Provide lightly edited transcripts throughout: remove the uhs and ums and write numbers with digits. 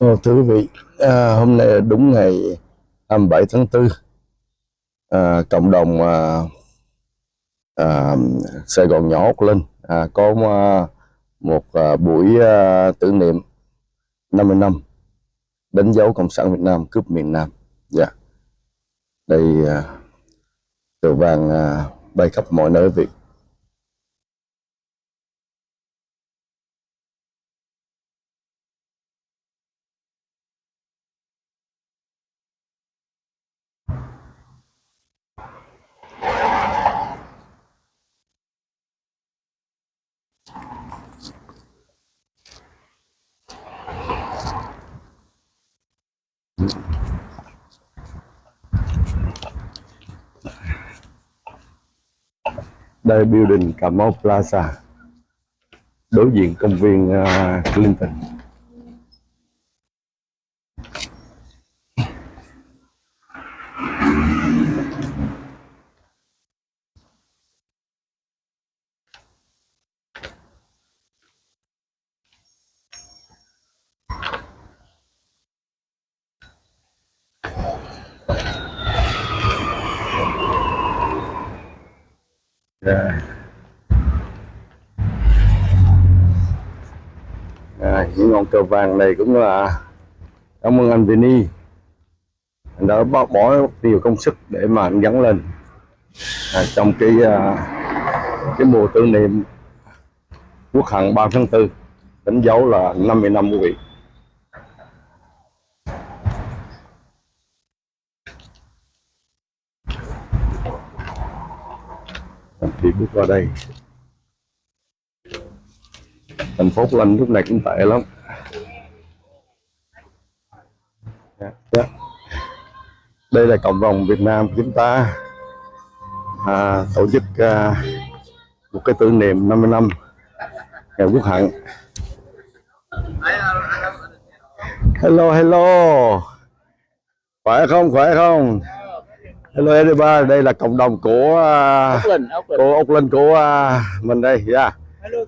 Thưa quý vị, hôm nay là đúng ngày 27 tháng 4. Cộng đồng Sài Gòn nhỏ Oakland có một buổi tưởng niệm 50 năm đánh dấu Cộng sản Việt Nam cướp miền Nam. Đây cờ vàng bay khắp mọi nơi Việt. Đây building Cà Mau Plaza, đối diện công viên Clinton. Những ngọn cờ vàng này cũng là cảm ơn anh Vinh, anh đã bỏ nhiều công sức để mà anh gắn lên trong cái mùa tưởng niệm Quốc hận 3 tháng 4, đánh dấu là 50 năm quý vị. Thì bước vào đây, thành phố Oakland lúc này cũng tệ lắm. Đây là cộng đồng Việt Nam chúng ta tổ chức một cái tưởng niệm 50 năm ngày Quốc hận. Hello, khỏe không? Hello everybody, đây là cộng đồng của Oakland của mình đây.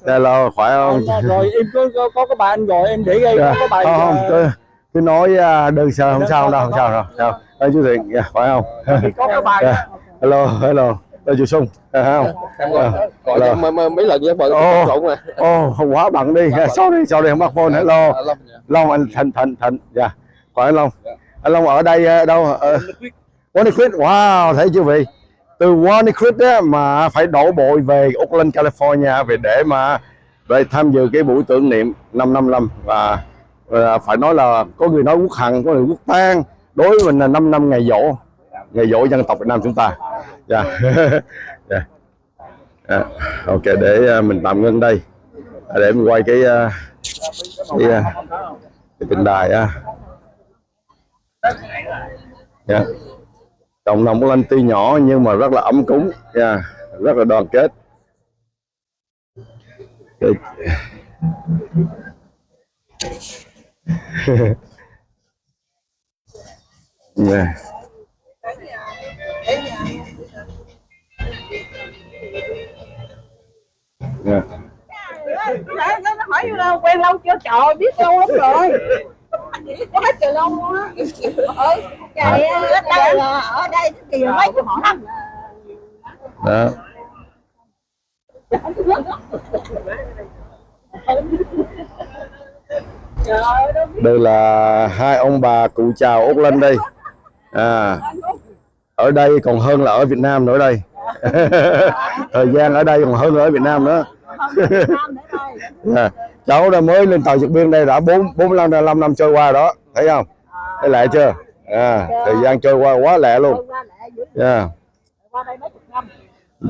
Hello, khỏe không? Rồi em có cái bài anh gọi em để gây có bài không, cứ nói đơn sơ không sao đâu, sao đây chú Thiện, khỏe không? Có cái bài hello đây chú Xuân, không? mấy lần với bờ không quá bận đi, sorry không bắt phone. Hello Long, anh Thành, khỏe Long. Anh Long ở đây đâu? Wannicrit, wow, thấy chưa vị, từ Wannicrit mà phải đổ bộ về Oakland, California để mà tham dự cái buổi tưởng niệm 555 và phải nói là có người nói quốc hận, có người quốc tang, đối với mình là 5 năm ngày dỗ dân tộc Việt Nam chúng ta. Ok, để mình tạm ngưng đây để mình quay cái tượng đài cộng đồng Oakland tuy nhỏ nhưng mà rất là ấm cúng, rất là đoàn kết. Nó hỏi quen lâu chưa? Trời, biết lâu lắm rồi. Quá trời lâu á. Trời ơi, ở đây kỳ mấy chục năm. Đó. Đây là hai ông bà cụ chào Oakland đây. Ở đây còn hơn là ở Việt Nam nữa đây. Thời gian ở đây còn hơn là ở Việt Nam nữa. Cháu đã mới lên tàu vượt biên đây đã 45 năm trôi qua đó, thấy không? Thấy lẹ chưa? Thời gian trôi qua quá lẹ luôn.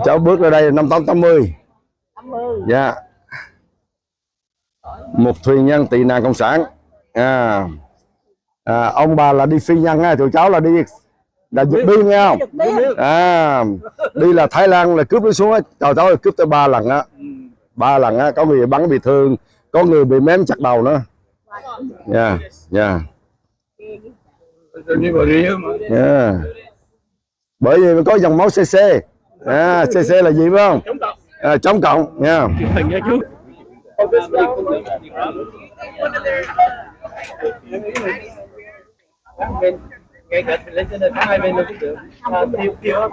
Cháu bước ra đây năm 80. Một thuyền nhân tị nạn cộng sản. Ông bà là đi phi nhân, tụi cháu là đi vượt biên nghe không? Đi là Thái Lan là cướp nó xuống, cháu là cướp tới 3 lần á. 3 lần á, có người bắn bị thương, có người bị mém chặt đầu nữa. Bởi vì có dòng máu CC. CC là gì phải không? Chống cộng nha. Ngay cả lên trên này có hai bên luôn cũng được. Tiêu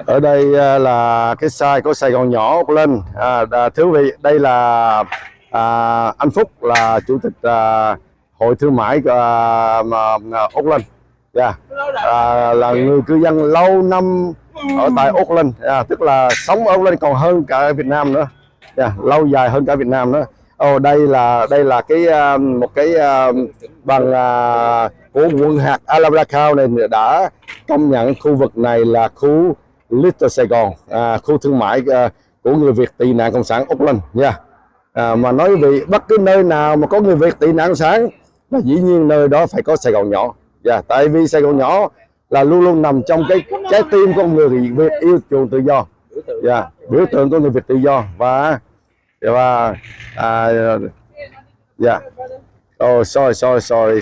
Ở đây là cái size của Sài Gòn nhỏ Oakland. Thưa quý vị, đây là anh Phúc là chủ tịch hội thương mại Oakland. Là người cư dân lâu năm ở tại Oakland, tức là sống ở Oakland còn hơn cả Việt Nam nữa, lâu dài hơn cả Việt Nam nữa. Đây là cái một cái bằng của quận hạt Alabama County này đã công nhận khu vực này là khu Little Saigon, khu thương mại của người Việt tị nạn cộng sản Oakland nha. Mà nói vì bất cứ nơi nào mà có người Việt tị nạn cộng sản là dĩ nhiên nơi đó phải có Sài Gòn nhỏ. Tại vì Sài Gòn nhỏ là luôn luôn nằm trong cái trái tim của người Việt yêu chuộng tự do, biểu tượng của người Việt tự do và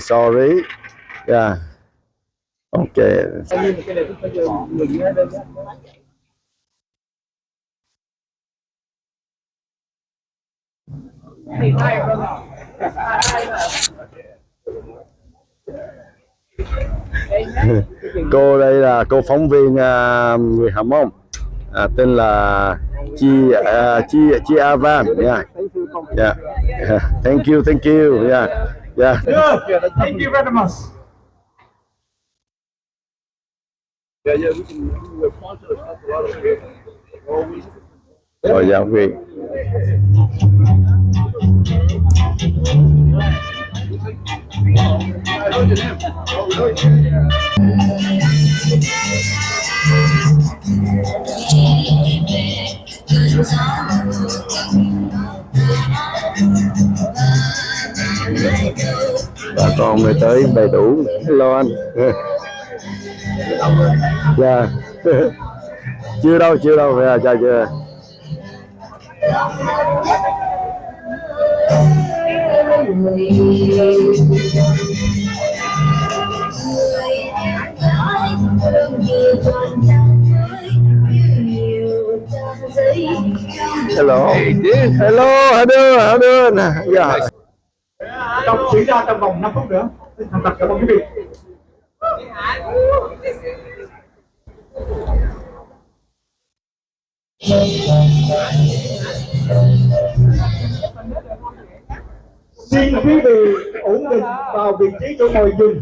sorry. Okay. Cô đây là cô phóng viên người Hàm Mông, tên là Chi Avan. Thank you. Thank you very much. Rồi giáo viên. Bà con mới tới đầy đủ. Hello anh. Chưa đâu chào chưa. Hello. Hello, how doing? Trong diễn ra trong vòng 5 phút nữa. Thành thật cảm ơn quý vị. Xin quý vị ổn định vào vị trí chỗ ngồi dừng.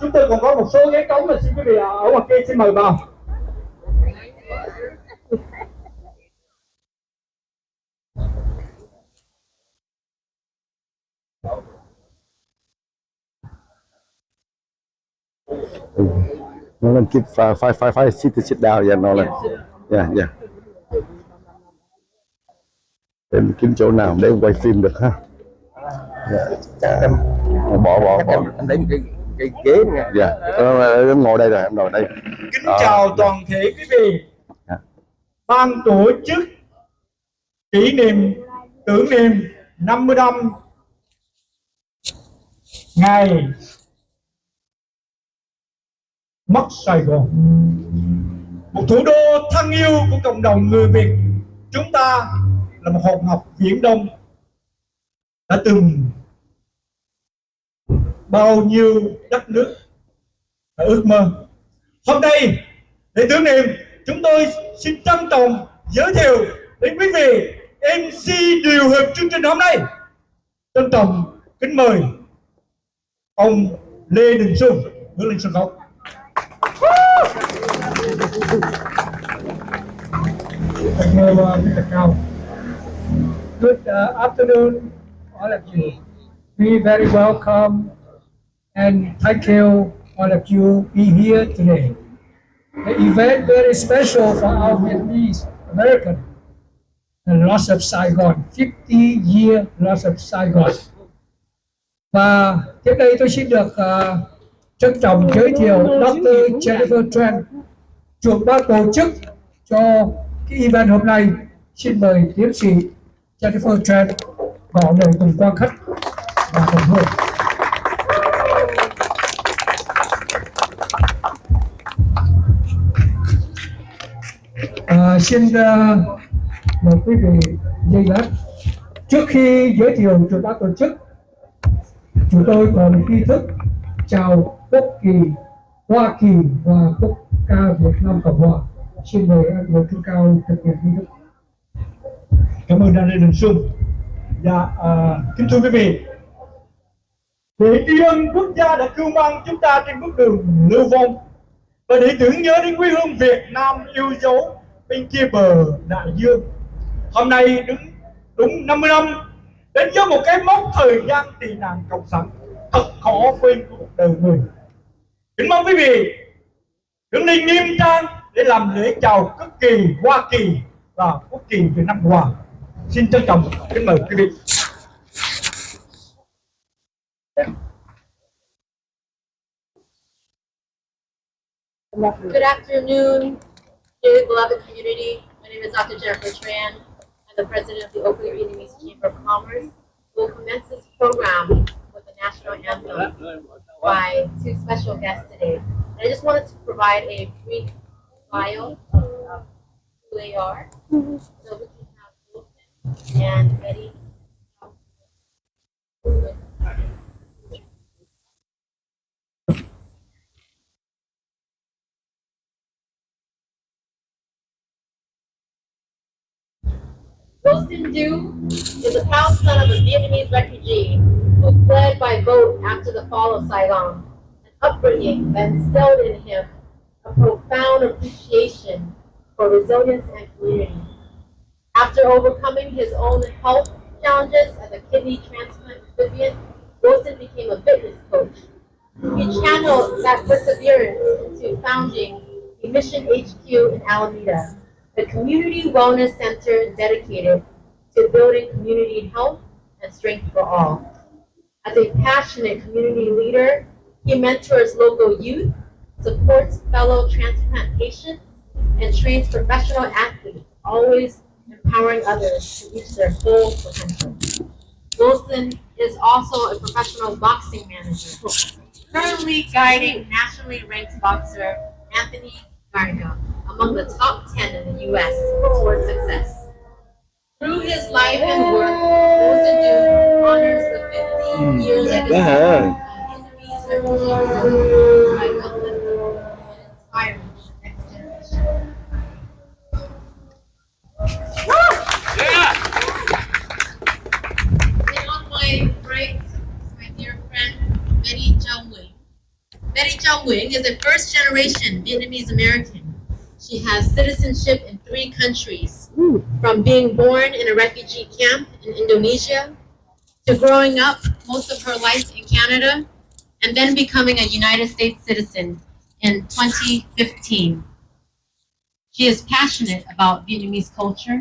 Chúng tôi còn có một số ghế trống, xin quý vị ở ngoài kia xin mời vào. Nolan keep five sit down, Nolan. Em kiếm chỗ nào để quay phim được ha. Em bỏ anh lấy một cái ghế nha. Em ngồi đây rồi, em ngồi đây. Kính chào toàn thể quý vị. Ban tổ chức kỷ niệm tưởng niệm 50 năm ngày mất Sài Gòn, một thủ đô thân yêu của cộng đồng người Việt. Chúng ta là một hòn ngọc viễn đông, đã từng bao nhiêu đất nước đã ước mơ. Hôm nay để tưởng niệm, chúng tôi xin trân trọng giới thiệu đến quý vị MC điều hợp chương trình hôm nay. Trân trọng kính mời ông Lê Đình Xuân bước lên sân khấu. Good afternoon, all of you. We very welcome and thank you all of you be here today. The event very special for our Vietnamese American. The loss of Saigon, 50-year loss of Saigon. Và tiếp đây tôi xin được trân trọng giới thiệu Dr. Jennifer Tran, trưởng ban tổ chức cho cái event hôm nay. Xin mời tiến sĩ Jennifer Tran ngỏ lời cùng quan khách và đồng hương. Xin mời quý vị giây lát. Trước khi giới thiệu chủ đã tổ chức, chúng tôi có một nghi thức chào quốc kỳ Hoa Kỳ và quốc ca Việt Nam Cộng Hòa. Xin mời anh Bộ Trưởng Cao thực hiện nghi thức. Cảm ơn Đại Đình Xuân. Dạ, kính thưa quý vị, để tri ân quốc gia đã cưu mang chúng ta trên bước đường lưu vong và để tưởng nhớ đến quê hương Việt Nam yêu dấu bên kia bờ đại dương, hôm nay đúng 50 năm đến với một cái mốc thời gian tị nạn cộng sản thật khó quên của cuộc đời người. Kính mong quý vị đứng lên nghiêm trang để làm lễ chào quốc kỳ Hoa Kỳ và quốc kỳ Việt Nam Cộng Hòa. Xin trân trọng kính mời quý vị. Good afternoon, dearly beloved community. My name is Dr. Jennifer Tran. I'm the president of the Oakland Vietnamese Chamber of Commerce. We'll commence this program with the national anthem by two special guests today. And I just wanted to provide a brief bio of who they are. So we can have Wilson and Betty. Wilson Du is a proud son of a Vietnamese refugee who fled by boat after the fall of Saigon, an upbringing that instilled in him a profound appreciation for resilience and community. After overcoming his own health challenges as a kidney transplant recipient, Wilson became a fitness coach. He channeled that perseverance into founding the Mission HQ in Alameda, a community wellness center dedicated to building community health and strength for all. As a passionate community leader, he mentors local youth, supports fellow transplant patients, and trains professional athletes, always empowering others to reach their full potential. Wilson is also a professional boxing manager, currently guiding nationally ranked boxer Anthony Garga among the top 10 in the U.S. towards success. Through his life and work, Wilson Du honors the 50-year legacy of Vietnamese refugees by uplifting and inspiring the next generation. And on my right is my dear friend, Betty Châu Nguyen. Betty Châu Nguyen is a first-generation Vietnamese American. She has citizenship in 3 countries, from being born in a refugee camp in Indonesia, to growing up most of her life in Canada, and then becoming a United States citizen in 2015. She is passionate about Vietnamese culture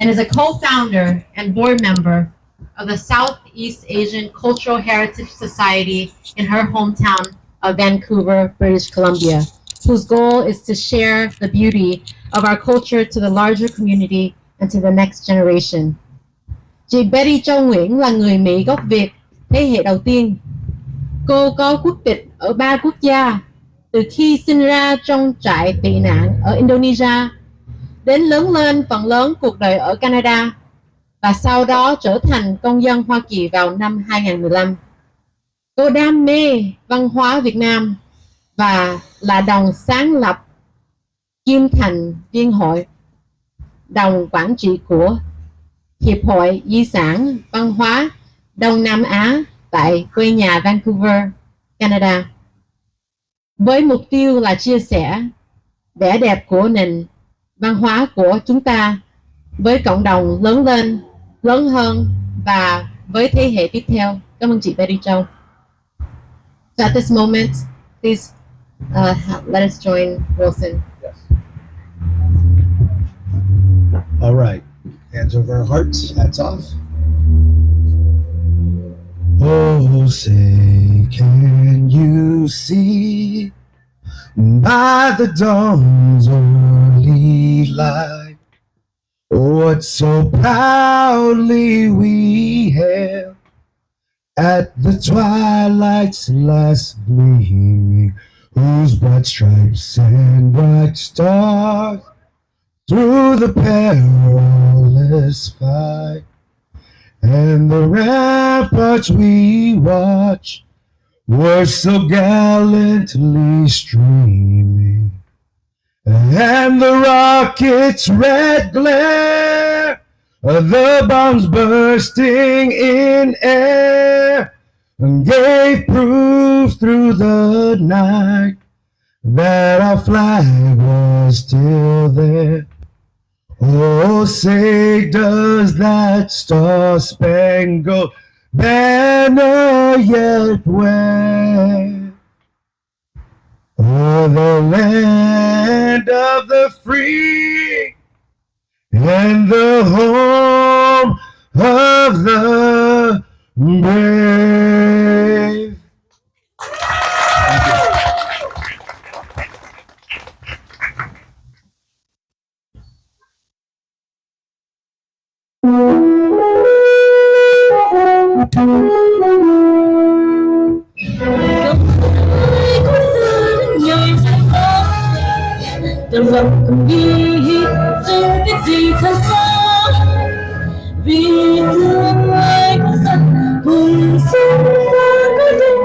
and is a co-founder and board member of the Southeast Asian Cultural Heritage Society in her hometown of Vancouver, British Columbia, whose goal is to share the beauty of our culture to the larger community and to the next generation. Chị Betty Châu Nguyễn là người Mỹ gốc Việt thế hệ đầu tiên. Cô có quốc tịch ở 3 quốc gia, từ khi sinh ra trong trại tị nạn ở Indonesia, đến lớn lên phần lớn cuộc đời ở Canada, và sau đó trở thành công dân Hoa Kỳ vào năm 2015. Cô đam mê văn hóa Việt Nam và là đồng sáng lập kiêm thành viên hội đồng quản trị của Hiệp hội Di sản Văn hóa Đông Nam Á tại quê nhà Vancouver, Canada. Với mục tiêu là chia sẻ vẻ đẹp của nền văn hóa của chúng ta với cộng đồng lớn hơn và với thế hệ tiếp theo. Cảm ơn chị Betty Châu. So at this moment, please let us join Wilson. Yes. All right, hands over our hearts, hats off. Oh, say, can you see by the dawn's early light what so proudly we hailed at the twilight's last gleaming, whose bright stripes and bright stars through the perilous fight, and the ramparts we watch were so gallantly streaming, and the rocket's red glare, the bombs bursting in air, gave proof through the night that our flag was still there. Oh, say does that star-spangled banner yet wave o'er the land of the free and the home of the brave. Đừng vọng cùng đi dù biết gì thật xa, vì thương ai có dân cùng sống ra có đêm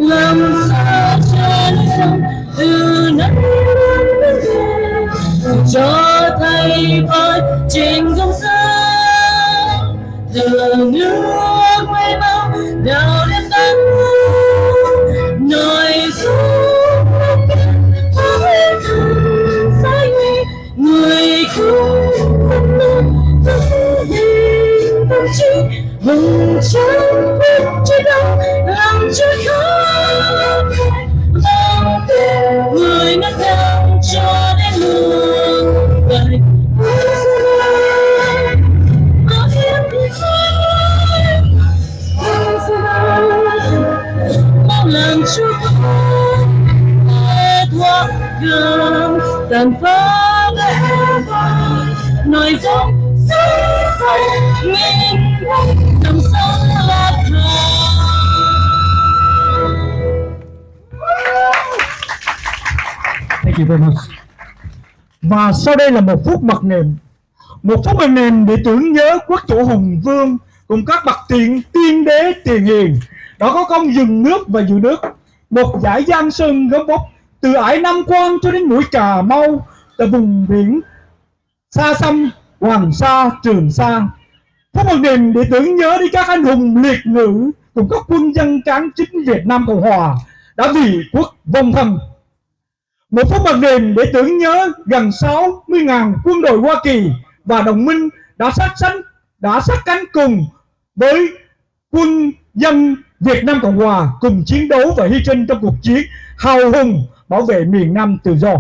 làm sao cho núi sông từ nắng đến bên kia cho thay với trên không gian từ nước mây mau đào lên đắng nói giúp với người cứu dân nước tâm trí vùng trắng quyết chơi đâu làm chơi khóc bao tiếng người ngất ngào cho đến đường vậy có em đi mau làm cho thoát gầm tàn phá nói giống mình dòng sông lạc Thank you very much. Và sau đây là một phút mặc niệm. Một phút mặc niệm để tưởng nhớ quốc chủ hùng vương cùng các bậc tiên đế tiền hiền đã có công dừng nước và giữ nước. Một dải giang sơn gấm vóc từ ải Nam Quan cho đến mũi Cà Mau, từ vùng biển xa xăm Hoàng Sa, Trường Sa. Phút mặc niệm để tưởng nhớ đi các anh hùng liệt ngữ cùng các quân dân tráng chính Việt Nam Cộng Hòa đã vì quốc vong thân. Một phút mặc niệm để tưởng nhớ gần 60.000 quân đội Hoa Kỳ và đồng minh đã sát cánh cùng với quân dân Việt Nam Cộng Hòa cùng chiến đấu và hy sinh trong cuộc chiến hào hùng bảo vệ miền Nam tự do.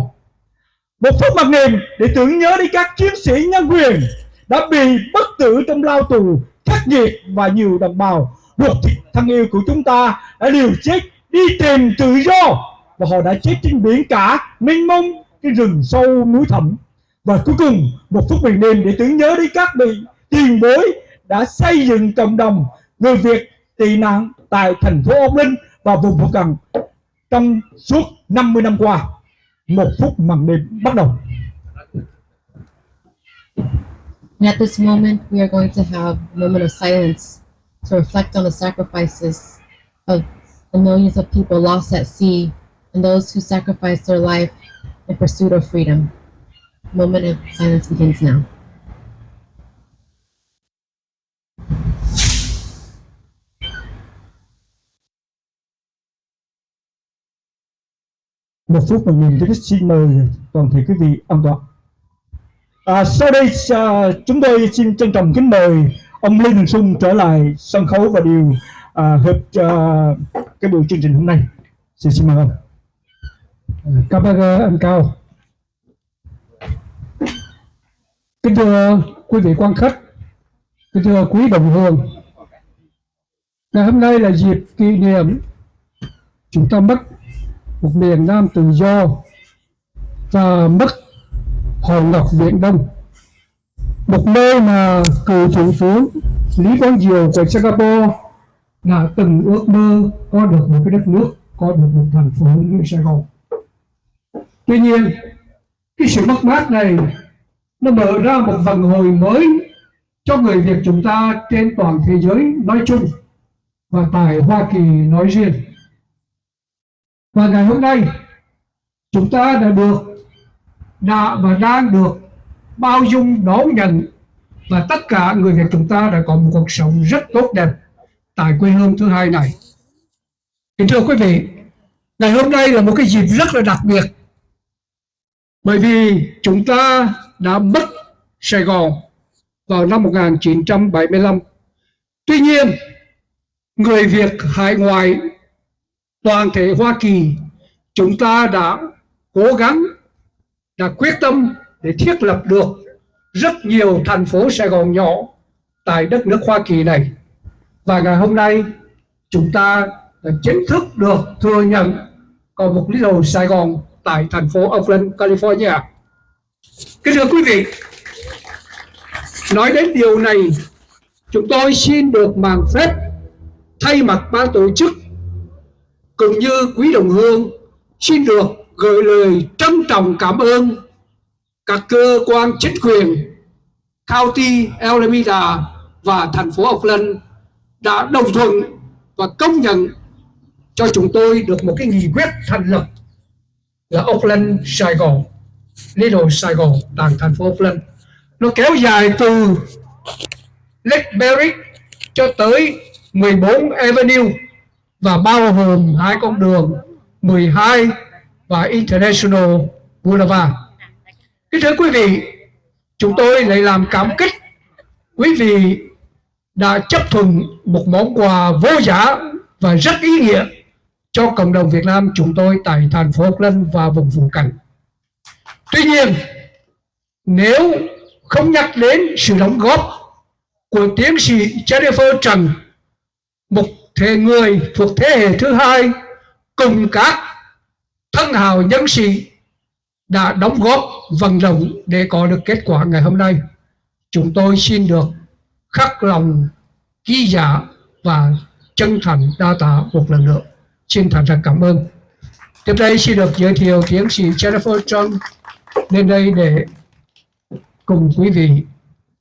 Một phút mặc niệm để tưởng nhớ đi các chiến sĩ nhân quyền đã bị bất tử trong lao tù khắc nghiệt và nhiều đồng bào ruột thịt thân yêu của chúng ta đã liều chết đi tìm tự do và họ đã chết trên biển cả mênh mông cái rừng sâu núi thẳm. Và cuối cùng một phút mặc niệm để tưởng nhớ đi các vị tiền bối đã xây dựng cộng đồng người Việt tị nạn tại thành phố Oakland và vùng phụ cận trong suốt 50 năm qua. Một phút mặc niệm bắt đầu. And at this moment, we are going to have a moment of silence to reflect on the sacrifices of the millions of people lost at sea and those who sacrificed their life in pursuit of freedom. A moment of silence begins now. Một phút mặc niệm tôi xin mời toàn thể quý vị an toàn. Sau đây chúng tôi xin trân trọng kính mời ông Lê Đình Xuân trở lại sân khấu và điều hợp cái buổi chương trình hôm nay. Xin mời ông. Cảm ơn anh Cao. Kính thưa quý vị quan khách, kính thưa quý đồng hương, ngày hôm nay là dịp kỷ niệm chúng ta mất một miền Nam tự do và mất Hòn Ngọc Viễn Đông, một nơi mà cựu thủ tướng Lý Quang Diệu của Singapore đã từng ước mơ có được một cái đất nước, có được một thành phố như Sài Gòn. Tuy nhiên, cái sự mất mát này nó mở ra một vận hồi mới cho người Việt chúng ta trên toàn thế giới nói chung và tại Hoa Kỳ nói riêng. Và ngày hôm nay chúng ta đã và đang được bao dung đón nhận, và tất cả người Việt chúng ta đã có một cuộc sống rất tốt đẹp tại quê hương thứ hai này. Kính thưa quý vị, ngày hôm nay là một cái dịp rất là đặc biệt, bởi vì chúng ta đã mất Sài Gòn vào năm 1975. Tuy nhiên, người Việt hải ngoại toàn thể Hoa Kỳ, chúng ta đã cố gắng, đã quyết tâm để thiết lập được rất nhiều thành phố Sài Gòn nhỏ tại đất nước Hoa Kỳ này. Và ngày hôm nay chúng ta đã chính thức được thừa nhận có một Little Saigon tại thành phố Oakland, California. Kính thưa quý vị, nói đến điều này, chúng tôi xin được mang phép thay mặt ban tổ chức cũng như quý đồng hương xin được gửi lời trân trọng cảm ơn các cơ quan chính quyền County Alameda và thành phố Oakland đã đồng thuận và công nhận cho chúng tôi được một cái nghị quyết thành lập là Oakland Saigon, Little Saigon tại thành phố Oakland. Nó kéo dài từ Lake Merritt cho tới 14 Avenue và bao gồm hai con đường 12 và International Blvd. Kính thưa quý vị, chúng tôi lại làm cảm kích quý vị đã chấp thuận một món quà vô giá và rất ý nghĩa cho cộng đồng Việt Nam chúng tôi tại thành phố Oakland và vùng phụ cận. Tuy nhiên, nếu không nhắc đến sự đóng góp của tiến sĩ Jennifer Trần, một người thuộc thế hệ thứ hai, cùng các thân hào nhân sĩ đã đóng góp vận động để có được kết quả ngày hôm nay, chúng tôi xin được khắc lòng ghi dạ và chân thành đa tạ một lần nữa. Xin thành thật cảm ơn. Tiếp đây xin được giới thiệu tiến sĩ Jennifer Trần lên đây để cùng quý vị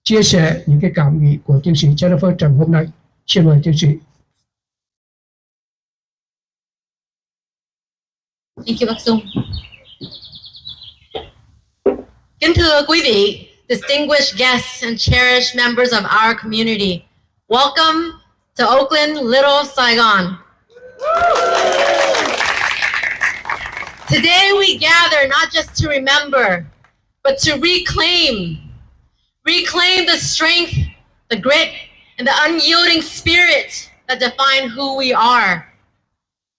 chia sẻ những cái cảm nghĩ của tiến sĩ Jennifer Trần hôm nay. Xin mời tiến sĩ. Thank you, bác Dung. Kính thưa quý vị, distinguished guests and cherished members of our community, welcome to Oakland Little Saigon. Today we gather not just to remember, but to reclaim the strength, the grit, and the unyielding spirit that define who we are.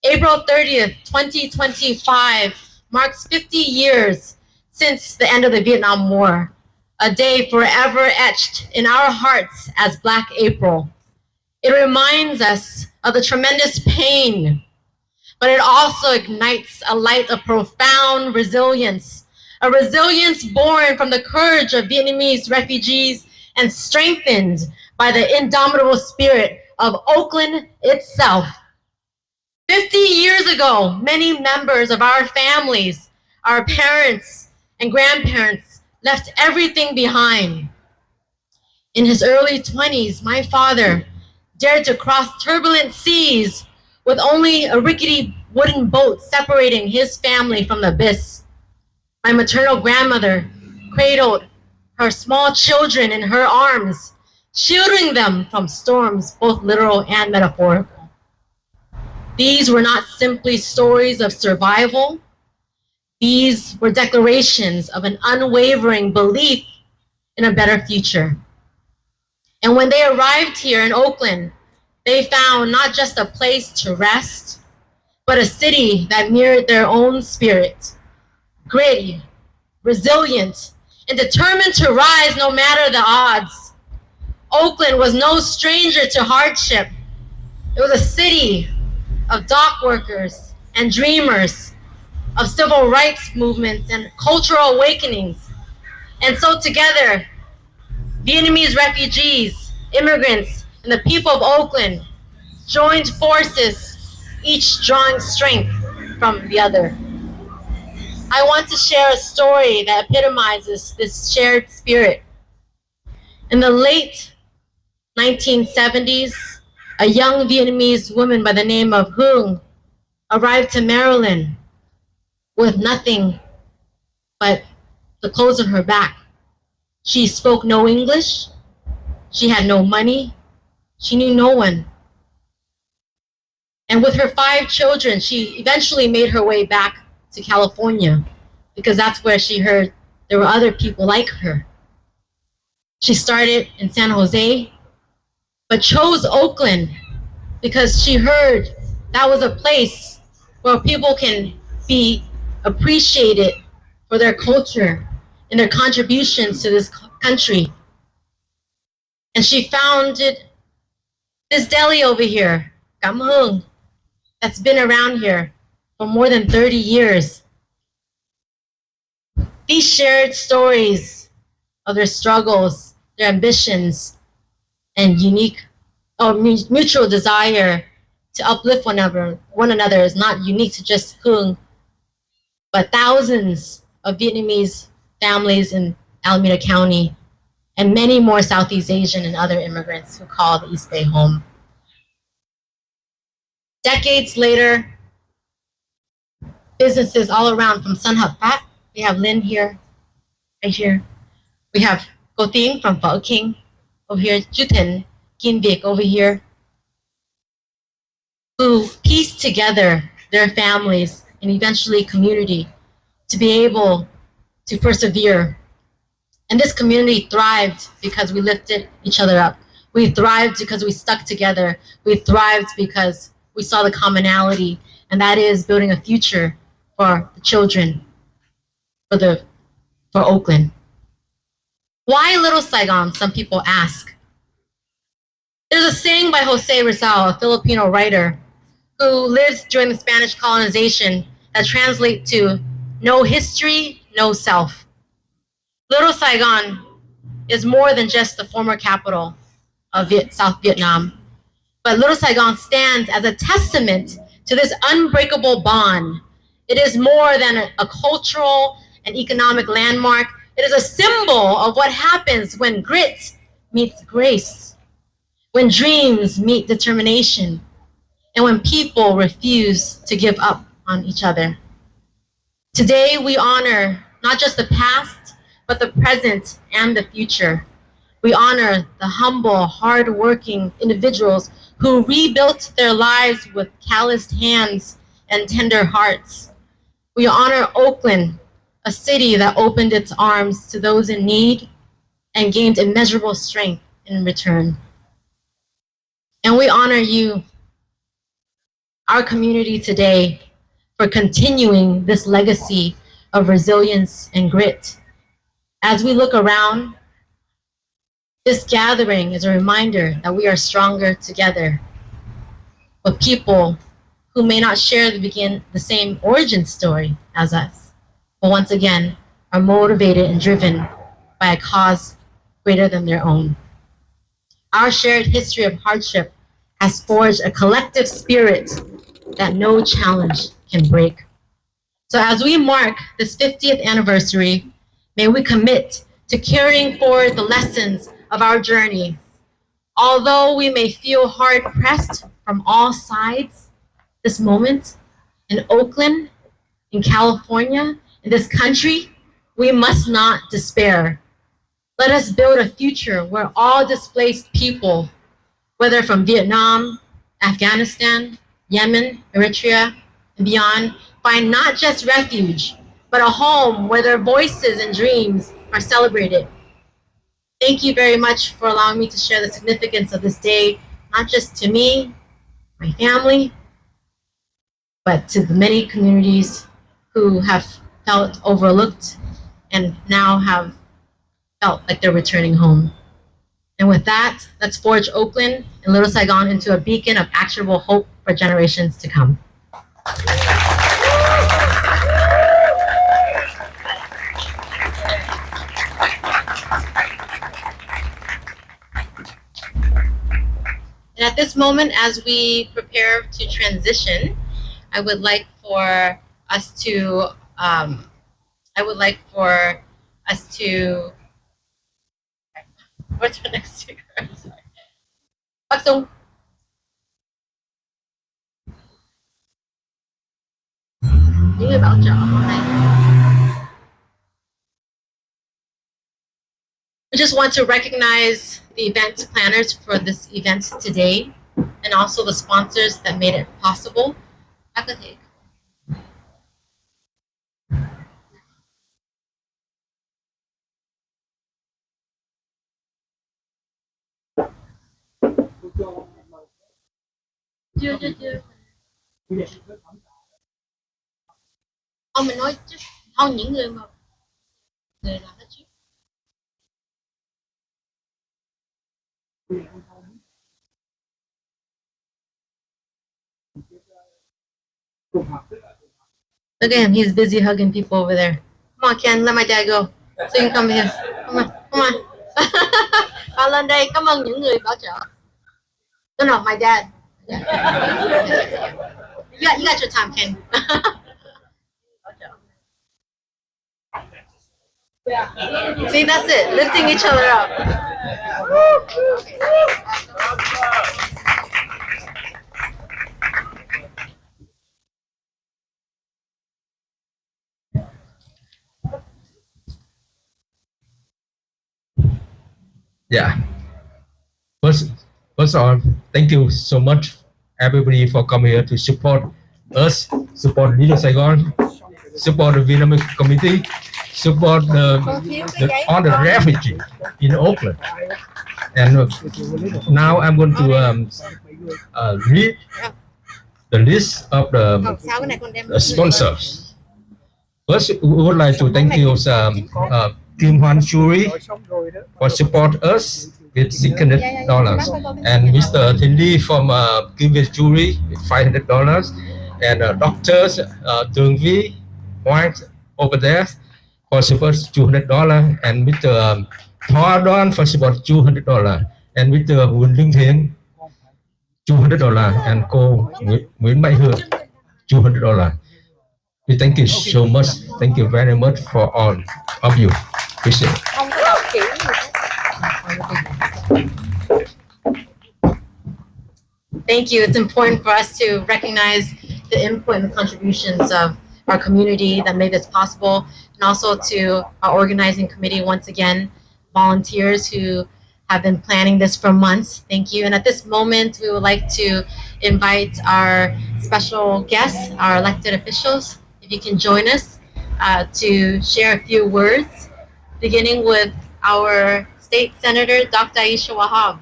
April 30th, 2025 marks 50 years since the end of the Vietnam War, a day forever etched in our hearts as Black April. It reminds us of the tremendous pain, but it also ignites a light of profound resilience, a resilience born from the courage of Vietnamese refugees and strengthened by the indomitable spirit of Oakland itself. 50 years ago, many members of our families, our parents and grandparents left everything behind. In his early 20s, my father dared to cross turbulent seas with only a rickety wooden boat separating his family from the abyss. My maternal grandmother cradled her small children in her arms, shielding them from storms, both literal and metaphorical. These were not simply stories of survival. These were declarations of an unwavering belief in a better future. And when they arrived here in Oakland, they found not just a place to rest, but a city that mirrored their own spirit, gritty, resilient, and determined to rise no matter the odds. Oakland was no stranger to hardship. It was a city of dock workers and dreamers, of civil rights movements and cultural awakenings. And so together, Vietnamese refugees, immigrants, and the people of Oakland joined forces, each drawing strength from the other. I want to share a story that epitomizes this shared spirit. In the late 1970s, a young Vietnamese woman by the name of Hương arrived to Maryland with nothing but the clothes on her back. She spoke no English. She had no money. She knew no one. And with her 5 children, she eventually made her way back to California because that's where she heard there were other people like her. She started in San Jose, but chose Oakland because she heard that was a place where people can be appreciated for their culture and their contributions to this country. And she founded this deli over here, Cảm Hương, that's been around here for more than 30 years. These shared stories of their struggles, their ambitions, and unique or mutual desire to uplift one another is not unique to just Hương, but thousands of Vietnamese families in Alameda County and many more Southeast Asian and other immigrants who call the East Bay home. Decades later, businesses all around from Sun Hut Fat, we have Lynn here, right here. We have Cô Tiếng from Phở King over here, Chu Thịnh, Kim Vic over here, who pieced together their families and eventually community to be able to persevere. And this community thrived because we lifted each other up. We thrived because we stuck together. We thrived because we saw the commonality, and that is building a future for the children, for Oakland. Why Little Saigon, some people ask. There's a saying by Jose Rizal, a Filipino writer, who lived during the Spanish colonization that translates to no history, no self. Little Saigon is more than just the former capital of South Vietnam, but Little Saigon stands as a testament to this unbreakable bond. It is more than a cultural and economic landmark. It is a symbol of what happens when grit meets grace, when dreams meet determination, and when people refuse to give up on each other. Today, we honor not just the past, but the present and the future. We honor the humble, hard-working individuals who rebuilt their lives with calloused hands and tender hearts. We honor Oakland, a city that opened its arms to those in need and gained immeasurable strength in return. And we honor you, our community today, for continuing this legacy of resilience and grit. As we look around, this gathering is a reminder that we are stronger together with people who may not share the same origin story as us, but once again are motivated and driven by a cause greater than their own. Our shared history of hardship has forged a collective spirit that no challenge can break. So as we mark this 50th anniversary, may we commit to carrying forward the lessons of our journey. Although we may feel hard-pressed from all sides this moment, in Oakland, in California, in this country, we must not despair. Let us build a future where all displaced people, whether from Vietnam, Afghanistan, Yemen, Eritrea, and beyond, find not just refuge, but a home where their voices and dreams are celebrated. Thank you very much for allowing me to share the significance of this day, not just to me, my family, but to the many communities who have felt overlooked and now have felt like they're returning home. And with that, let's forge Oakland and Little Saigon into a beacon of actionable hope for generations to come. And at this moment, as we prepare to transition, I would like for us to I would like for us to. What's the next speaker? I'm sorry. Bác Dung. Những người bảo trợ hôm nay. I just want to recognize the event planners for this event today and also the sponsors that made it possible. Bác có thể. Chưa. Mình nói chứ không những người mà người làm hết chứ. Look at him, he's busy hugging people over there. Come on, Ken, let my dad go. So you can come here. Come on. Vào lên đây, cảm ơn những người bảo trợ. No, my dad. Yeah. You got your time, Ken. See, that's it. Lifting each other up. Yeah. First of all, thank you so much, everybody, for coming here to support us, support Little Saigon, support the Vietnamese community, support all the refugees in Oakland. And now I'm going to read the list of the sponsors. First, we would like to thank you, Kim Hoan Churi, for support us with $600, and Mr. Thindi from Kivis Jewelry with $500, and doctors Đường Vi White over there for support $200, and Mr. Thoa Don for support $200, and Mr. Huỳnh Linh Thiện $200, and cô Nguyễn Mai Hương $200. We thank you so much. Thank you very much for all of you. Appreciate it. Thank you. It's important for us to recognize the input and the contributions of our community that made this possible, and also to our organizing committee, once again, volunteers who have been planning this for months. Thank you. And at this moment, we would like to invite our special guests, our elected officials, if you can join us to share a few words, beginning with our State Senator, Dr. Aisha Wahab.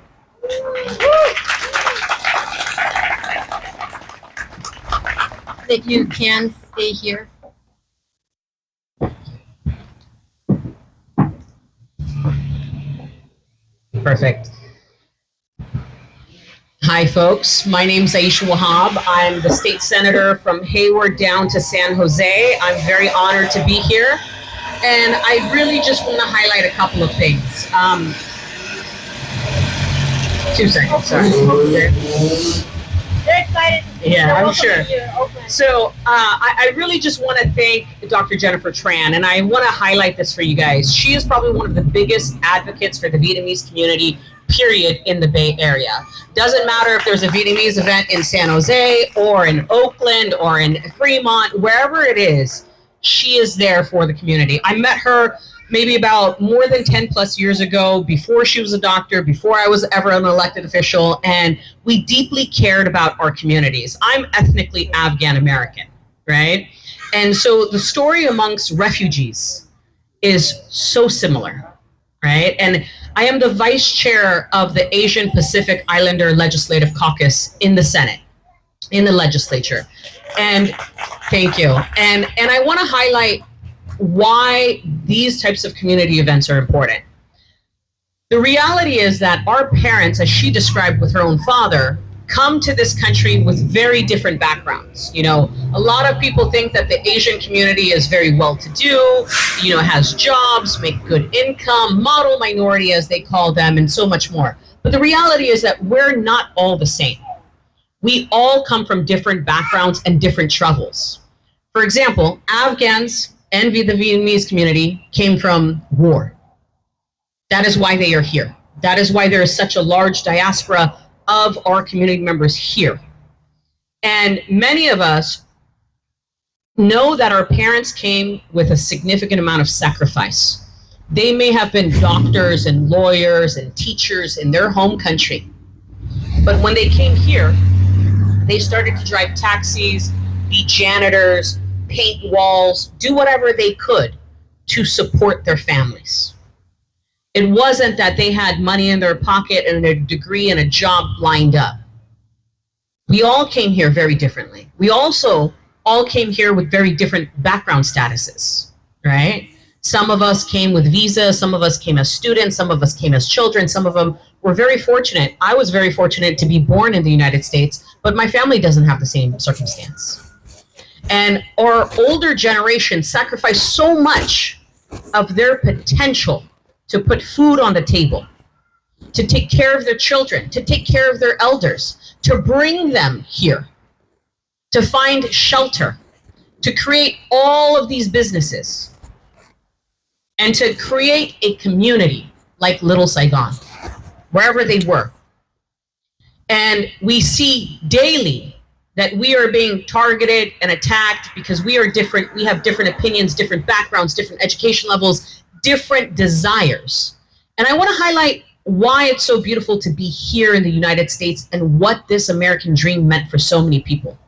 If you can stay here. Perfect. Hi, folks. My name's Aisha Wahab. I'm the state senator from Hayward down to San Jose. I'm very honored to be here. And I really just want to highlight a couple of things. 2 seconds, sorry. They're excited. Yeah, I'm sure. So I really just want to thank Dr. Jennifer Tran, and I want to highlight this for you guys. She is probably one of the biggest advocates for the Vietnamese community, period, in the Bay Area. Doesn't matter if there's a Vietnamese event in San Jose or in Oakland or in Fremont, wherever it is, she is there for the community. I met her maybe about more than 10 plus years ago, before she was a doctor, before I was ever an elected official, and we deeply cared about our communities. I'm ethnically Afghan American, right? And so the story amongst refugees is so similar, right? And I am the vice chair of the Asian Pacific Islander Legislative Caucus in the Senate, in the legislature. And thank you. And I want to highlight why these types of community events are important. The reality is that our parents, as she described with her own father, come to this country with very different backgrounds. You know, a lot of people think that the Asian community is very well-to-do, you know, has jobs, make good income, model minority as they call them, and so much more. But the reality is that we're not all the same. We all come from different backgrounds and different troubles. For example, Afghans and the Vietnamese community came from war. That is why they are here. That is why there is such a large diaspora of our community members here. And many of us know that our parents came with a significant amount of sacrifice. They may have been doctors and lawyers and teachers in their home country. But when they came here, they started to drive taxis, be janitors, paint walls, do whatever they could to support their families. It wasn't that they had money in their pocket and a degree and a job lined up. We all came here very differently. We also all came here with very different background statuses, right? Some of us came with visas, some of us came as students, some of us came as children, some of them were very fortunate. I was very fortunate to be born in the United States, but my family doesn't have the same circumstance. And our older generation sacrificed so much of their potential to put food on the table, to take care of their children, to take care of their elders, to bring them here, to find shelter, to create all of these businesses, and to create a community like Little Saigon, wherever they were. And we see daily that we are being targeted and attacked because we are different, we have different opinions, different backgrounds, different education levels, different desires. And I want to highlight why it's so beautiful to be here in the United States and what this American dream meant for so many people.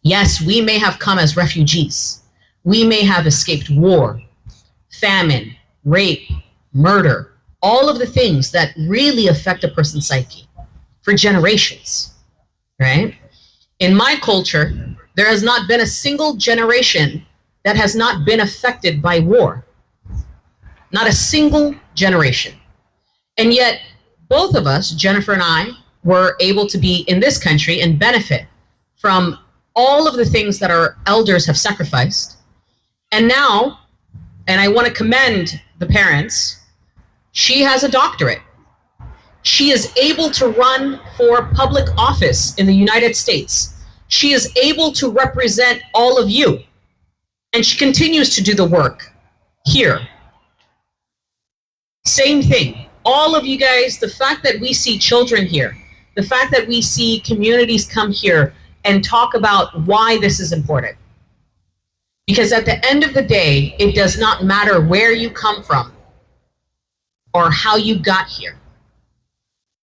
Yes, we may have come as refugees. We may have escaped war, famine, rape, murder, all of the things that really affect a person's psyche for generations, right? In my culture, there has not been a single generation that has not been affected by war. Not a single generation. And yet, both of us, Jennifer and I, were able to be in this country and benefit from all of the things that our elders have sacrificed. And now, and I want to commend the parents, she has a doctorate. She is able to run for public office in the United States. She is able to represent all of you. And she continues to do the work here. Same thing. All of you guys, the fact that we see children here, the fact that we see communities come here and talk about why this is important. Because at the end of the day, it does not matter where you come from or how you got here.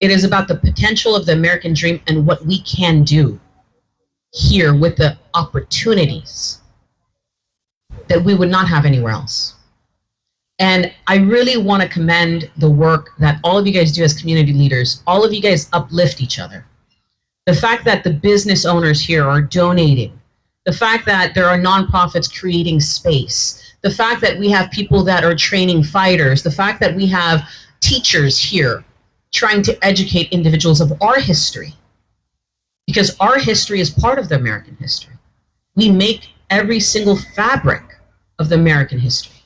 It is about the potential of the American dream and what we can do here with the opportunities that we would not have anywhere else. And I really want to commend the work that all of you guys do as community leaders. All of you guys uplift each other. The fact that the business owners here are donating, the fact that there are nonprofits creating space, the fact that we have people that are training fighters, the fact that we have teachers here trying to educate individuals of our history. Because our history is part of the American history. We make every single fabric of the American history.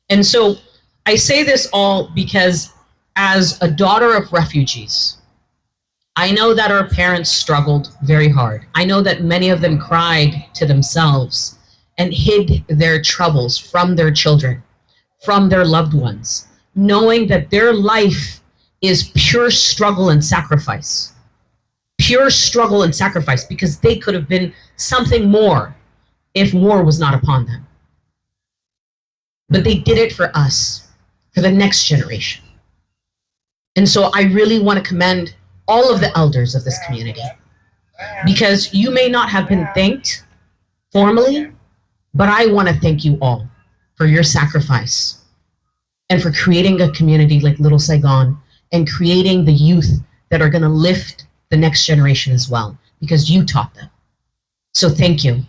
And so I say this all because as a daughter of refugees, I know that our parents struggled very hard. I know that many of them cried to themselves and hid their troubles from their children, from their loved ones, knowing that their life is pure struggle and sacrifice. Pure struggle and sacrifice, because they could have been something more if war was not upon them. But they did it for us, for the next generation. And so I really want to commend all of the elders of this community, because you may not have been thanked formally, but I want to thank you all for your sacrifice and for creating a community like Little Saigon and creating the youth that are going to lift the next generation as well, because you taught them. So thank you.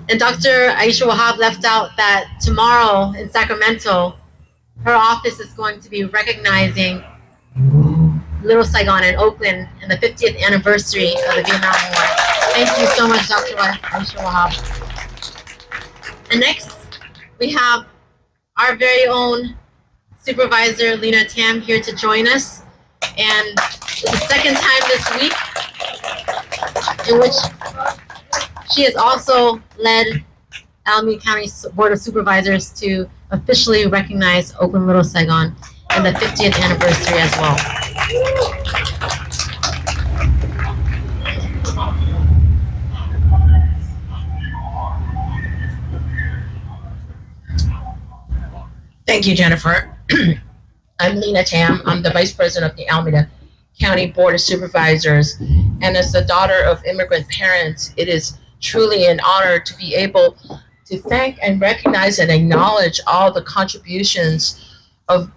And Dr. Aisha Wahab left out that tomorrow in Sacramento, her office is going to be recognizing Little Saigon and Oakland and the 50th anniversary of the Vietnam War. Thank you so much, Dr. Aisha Wahab. And next, we have our very own Supervisor Lena Tam here to join us. And it's the second time this week in which she has also led Alameda County Board of Supervisors to officially recognize Oakland Little Saigon and the 50th anniversary as well. Thank you, Jennifer. I'm Lena Tam. I'm the Vice President of the Alameda County Board of Supervisors. And as the daughter of immigrant parents, it is truly an honor to be able to thank and recognize and acknowledge all the contributions of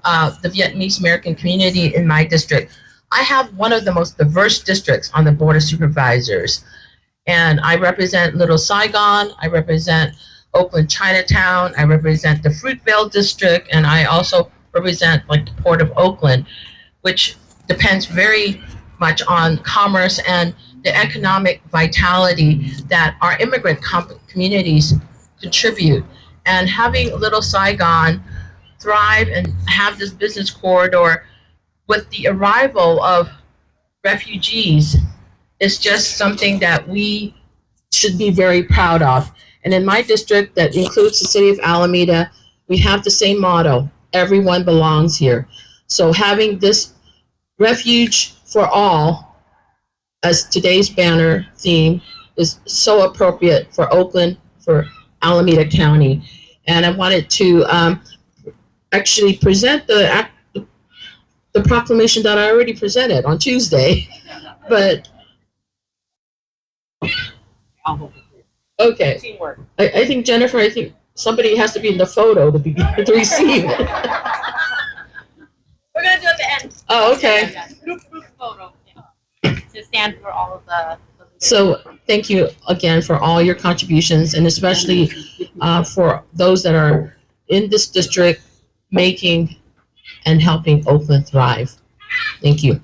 the Vietnamese American community in my district. I have one of the most diverse districts on the Board of Supervisors. And I represent Little Saigon, I represent Oakland Chinatown, I represent the Fruitvale district, and I also represent like the Port of Oakland, which depends very much on commerce and the economic vitality that our immigrant communities contribute. And having Little Saigon thrive and have this business corridor with the arrival of refugees is just something that we should be very proud of. And in my district, that includes the city of Alameda, we have the same motto: everyone belongs here. So having this refuge for all as today's banner theme is so appropriate for Oakland, for Alameda County. And I wanted to actually present the proclamation that I already presented on Tuesday, but okay. Teamwork. I think, Jennifer, I think somebody has to be in the photo to receive it. We're gonna do it at the end. Oh, okay. Group photo. Yeah. To stand for all of the So thank you again for all your contributions, and especially for those that are in this district making and helping Oakland thrive. Thank you.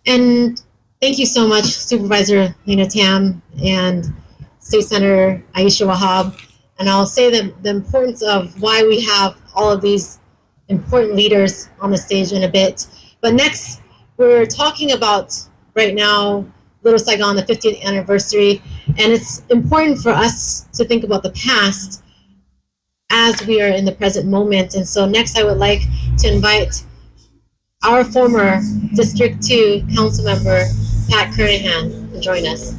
And thank you so much, Supervisor Lena Tam and State Senator Aisha Wahab. And I'll say that the importance of why we have all of these important leaders on the stage in a bit. But next, we're talking about right now Little Saigon, the 50th anniversary. And it's important for us to think about the past as we are in the present moment. And so next I would like to invite our former District 2 Council Member, Pat Kernahan, to join us.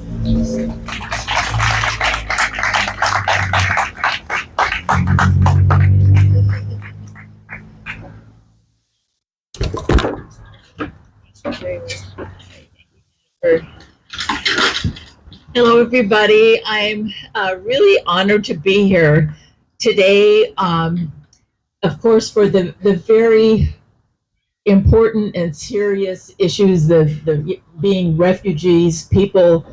Hello, everybody. I'm really honored to be here today, of course, for the very important and serious issues of being refugees, people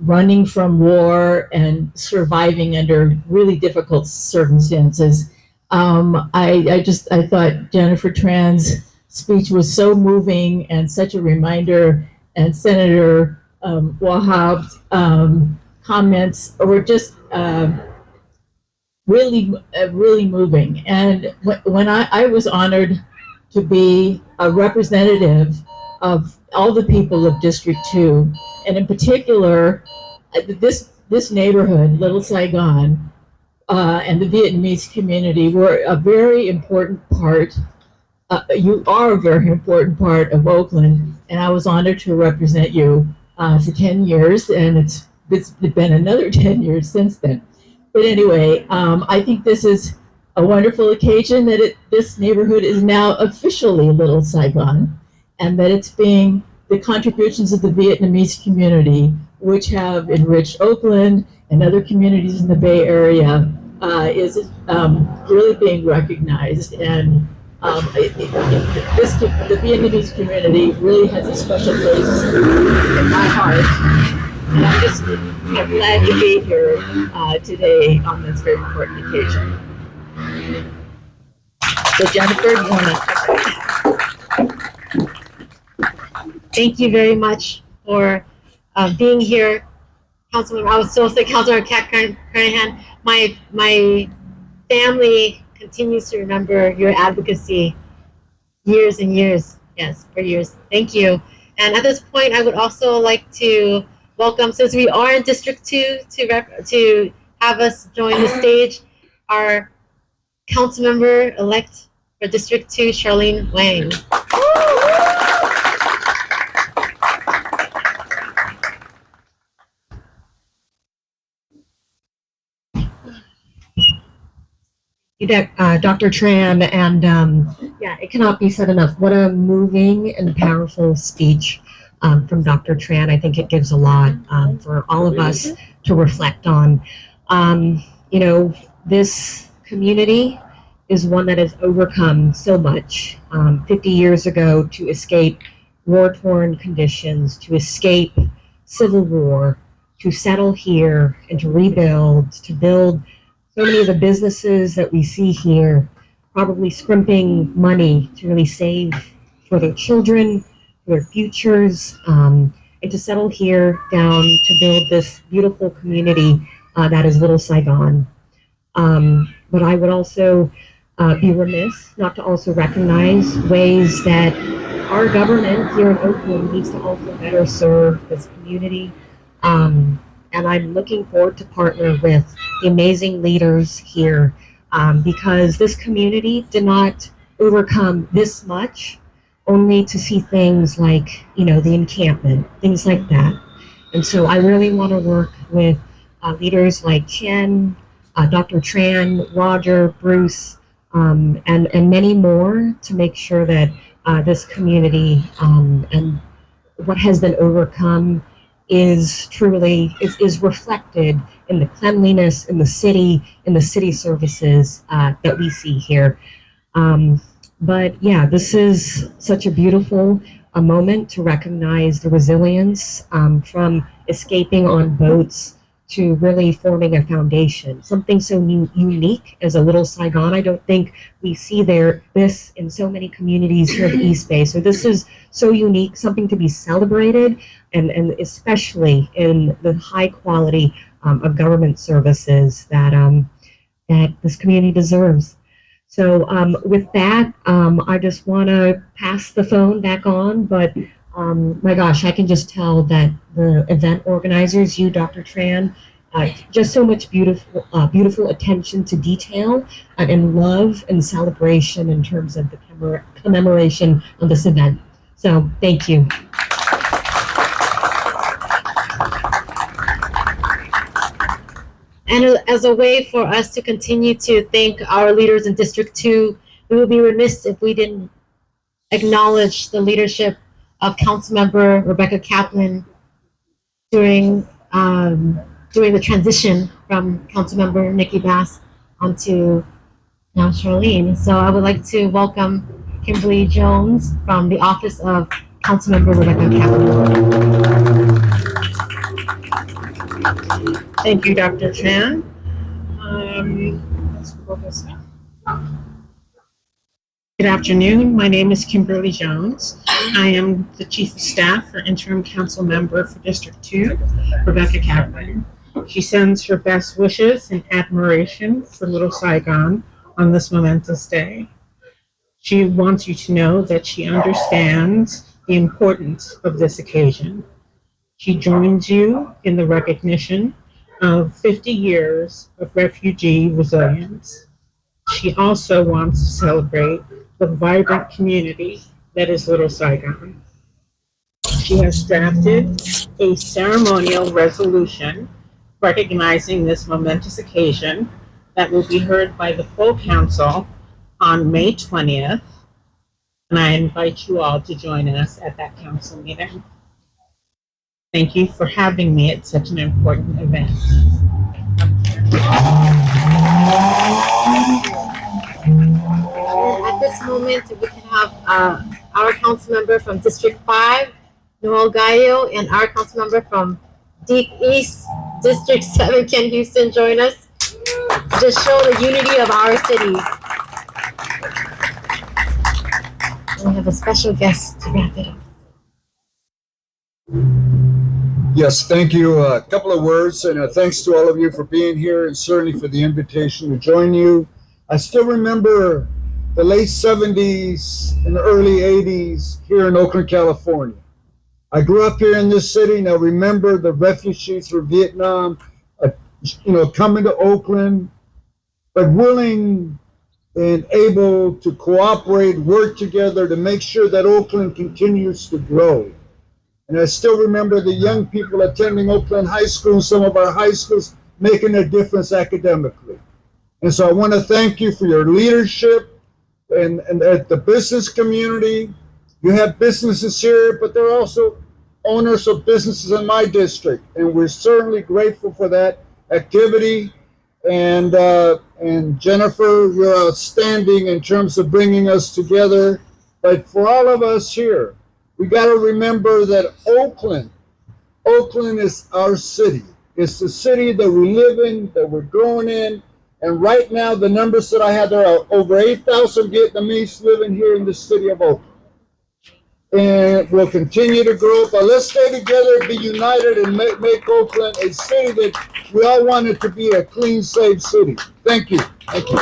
running from war and surviving under really difficult circumstances. I thought Jennifer Tran's speech was so moving and such a reminder, and Senator Wahab's comments were just really moving. And when I was honored to be a representative of all the people of District 2, and in particular, this neighborhood, Little Saigon, and the Vietnamese community were a very important part. You are a very important part of Oakland, and I was honored to represent you for 10 years, and it's been another 10 years since then. But anyway, I think this is a wonderful occasion that this neighborhood is now officially Little Saigon, and that it's being the contributions of the Vietnamese community, which have enriched Oakland and other communities in the Bay Area, is really being recognized. And the Vietnamese community really has a special place in my heart. And I'm just glad to be here today on this very important occasion. So Jennifer, you want to? Thank you very much for being here. Councilmember, I was supposed to say Councilmember Carnahan, my family continues to remember your advocacy years and years. Yes, for years. Thank you. And at this point, I would also like to welcome, since we are in District 2, to have us join the stage, our Councilmember-elect for District 2, Charlene Wang. Dr. Tran, and yeah, it cannot be said enough. What a moving and powerful speech from Dr. Tran. I think it gives a lot for all of us to reflect on. You know, this community is one that has overcome so much 50 years ago to escape war-torn conditions, to escape civil war, to settle here and to rebuild, to build so many of the businesses that we see here, probably scrimping money to really save for their children, for their futures, and to settle here down to build this beautiful community that is Little Saigon. But I would also be remiss not to also recognize ways that our government here in Oakland needs to also better serve this community. And I'm looking forward to partner with the amazing leaders here because this community did not overcome this much only to see things like, you know, the encampment, things like that. And so I really want to work with leaders like Chen, Dr. Tran, Roger, Bruce, and many more to make sure that this community and what has been overcome is truly is reflected in the cleanliness in the city services that we see here. But yeah, this is such a beautiful moment to recognize the resilience from escaping on boats to really forming a foundation. Something so unique as a Little Saigon. I don't think we see this in so many communities here in the East Bay. So this is so unique, something to be celebrated, and especially in the high quality of government services that that this community deserves. So with that, I just want to pass the phone back on, but my gosh, I can just tell that the event organizers, you, Dr. Tran, just so much beautiful attention to detail and love and celebration in terms of the commemoration of this event. So thank you. And as a way for us to continue to thank our leaders in District 2, we would be remiss if we didn't acknowledge the leadership of Councilmember Rebecca Kaplan during the transition from Councilmember Nikki Bass onto now Charlene. So I would like to welcome Kimberly Jones from the office of Councilmember Rebecca Kaplan. Thank you, Dr. Tran. Let's pull this up. Good afternoon. My name is Kimberly Jones. I am the Chief of Staff for Interim Council Member for District 2, Rebecca Kaplan. She sends her best wishes and admiration for Little Saigon on this momentous day. She wants you to know that she understands the importance of this occasion. She joins you in the recognition of 50 years of refugee resilience. She also wants to celebrate the vibrant community that is Little Saigon. She has drafted a ceremonial resolution recognizing this momentous occasion that will be heard by the full council on May 20th, and I invite you all to join us at that council meeting. Thank you for having me at such an important event. At this moment, we can have our council member from District 5, Noel Gallo, and our council member from Deep East, District 7, Ken Houston, join us to just show the unity of our cities. And we have a special guest to wrap it up. Yes, thank you. A couple of words, and thanks to all of you for being here, and certainly for the invitation to join you. I still remember the late 70s and the early 80s here in Oakland, California. I grew up here in this city, and I remember the refugees from Vietnam, coming to Oakland, but willing and able to cooperate, work together to make sure that Oakland continues to grow. And I still remember the young people attending Oakland High School, some of our high schools, making a difference academically. And so I want to thank you for your leadership and at the business community. You have businesses here, but there are also owners of businesses in my district. And we're certainly grateful for that activity. And Jennifer, you're outstanding in terms of bringing us together. But for all of us here, we got to remember that Oakland is our city. It's the city that we live in, that we're growing in. And right now, the numbers that I have, there are over 8,000 Vietnamese living here in the city of Oakland. And we'll continue to grow, but let's stay together, be united, and make Oakland a city that we all want it to be a clean, safe city. Thank you. Thank you.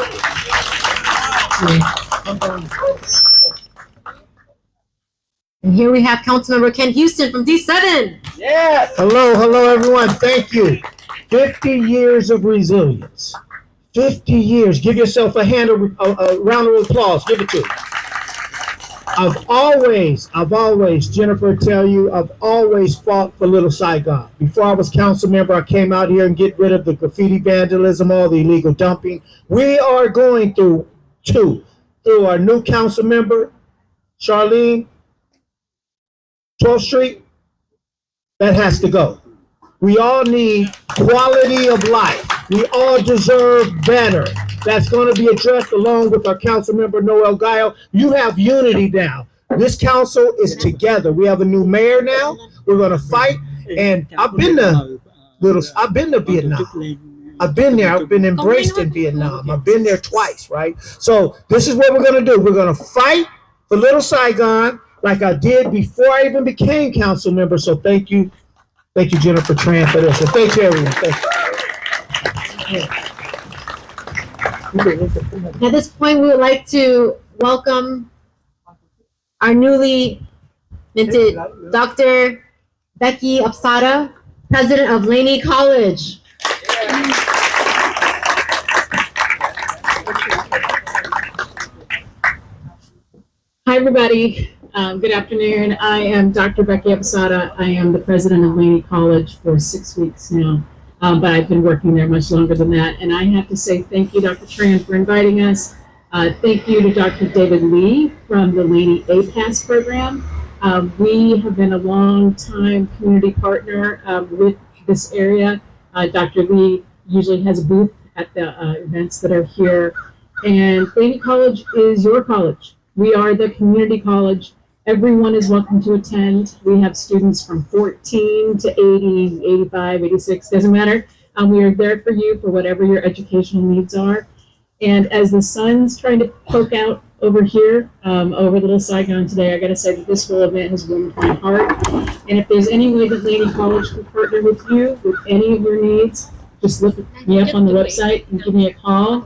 And here we have Councilmember Ken Houston from D7. Yes. Hello, everyone. Thank you. 50 years of resilience. 50 years. Give yourself a round of applause. Give it to you. I've always, Jennifer, tell you, I've always fought for Little Saigon. Before I was council member, I came out here and get rid of the graffiti vandalism, all the illegal dumping. We are going through our new council member, Charlene, 12th Street, that has to go. We all need quality of life. We all deserve better. That's going to be addressed along with our council member, Noel Guile. You have unity now. This council is together. We have a new mayor now. We're going to fight. And I've been to Vietnam. I've been there. I've been embraced in Vietnam. I've been there twice, right? So this is what we're going to do. We're going to fight for Little Saigon like I did before I even became council member. So thank you. Thank you, Jennifer Tran, for this. And thank you, everyone. Thank you. At this point, we would like to welcome our newly minted Dr. Becky Apsara, president of Laney College. Hi, everybody. Good afternoon. I am Dr. Becky Apsara. I am the president of Laney College for 6 weeks now, but I've been working there much longer than that. And I have to say thank you, Dr. Tran, for inviting us. Thank you to Dr. David Lee from the Laney APAS program. We have been a long-time community partner with this area. Dr. Lee usually has a booth at the events that are here. And Laney College is your college. We are the community college. Everyone is welcome to attend. We have students from 14 to 80, 85, 86, doesn't matter. We are there for you for whatever your educational needs are. And as the sun's trying to poke out over here, over Little Saigon today, I gotta say that this whole event has warmed my heart. And if there's any way that Laney College can partner with you with any of your needs, just look me up on the website and give me a call.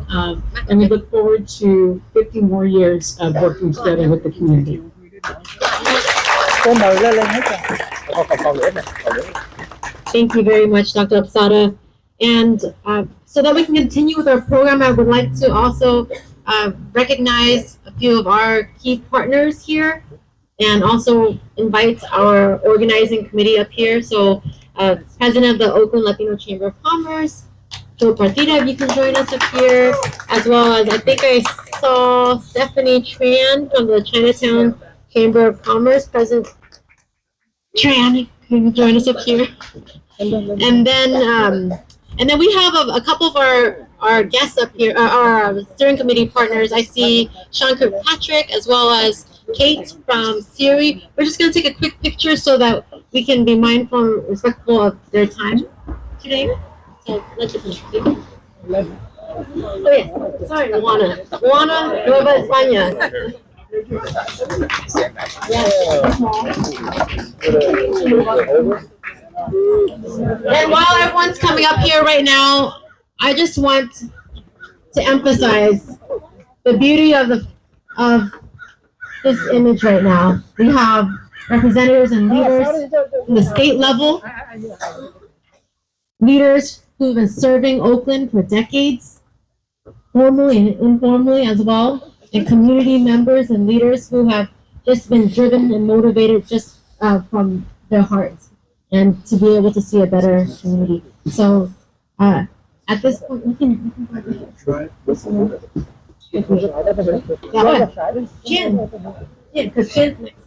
And we look forward to 50 more years of working together with the community. Thank you very much, Dr. Apsara. And so that we can continue with our program, I would like to also recognize a few of our key partners here and also invite our organizing committee up here. So President of the Oakland Latino Chamber of Commerce, Joe Partida, if you can join us up here, as well as I think I saw Stephanie Tran from the Chinatown Chamber of Commerce. President Tran, can you join us up here? And then we have a couple of our guests up here, our steering committee partners. I see Sean Kirkpatrick as well as Kate from Siri. We're just going to take a quick picture so that we can be mindful and respectful of their time today. So let's just oh yes, sorry, Juana Nueva España. And while everyone's coming up here right now, I just want to emphasize the beauty of this image right now. We have representatives and leaders in the state level, leaders who've been serving Oakland for decades, formally and informally as well, and community members and leaders who have just been driven and motivated just from their hearts and to be able to see a better community. So at this point, we can try. Yeah, because Chin's next.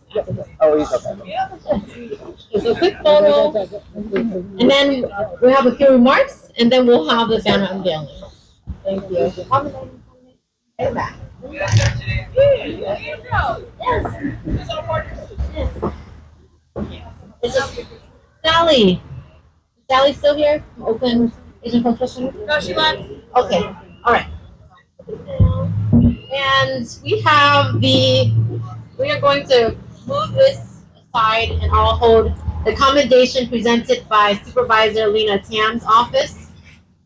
Oh, he's okay. So a quick photo, and then we have a few remarks, and then we'll have the banner unveiling. Thank you. Hey, back. Yes. Sally. Is Sally still here? From Oakland Asian Professional? No, she left. Okay. All right. And we are going to move this aside and I'll hold the commendation presented by Supervisor Lena Tam's office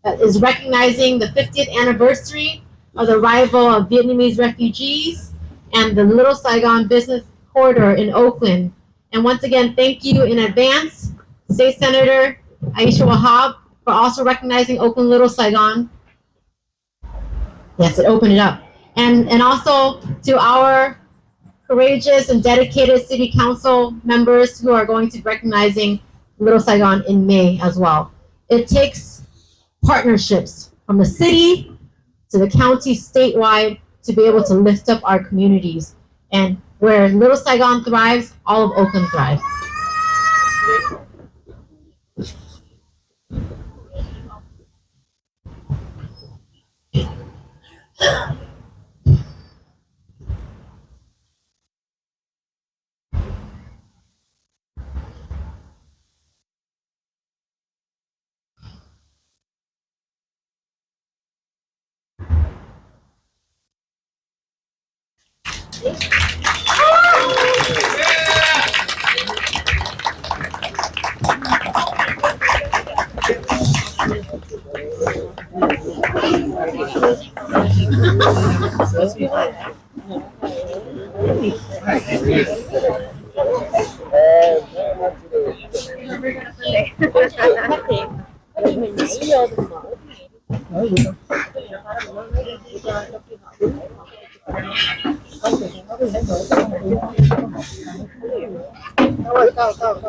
that is recognizing the 50th anniversary of the arrival of Vietnamese refugees and the Little Saigon Business Corridor in Oakland. And once again, thank you in advance, State Senator Aisha Wahab, for also recognizing Oakland Little Saigon. Yes, it opened it up. And also to our courageous and dedicated city council members who are going to be recognizing Little Saigon in May as well. It takes partnerships from the city to the county statewide to be able to lift up our communities. And where Little Saigon thrives, all of Oakland thrives.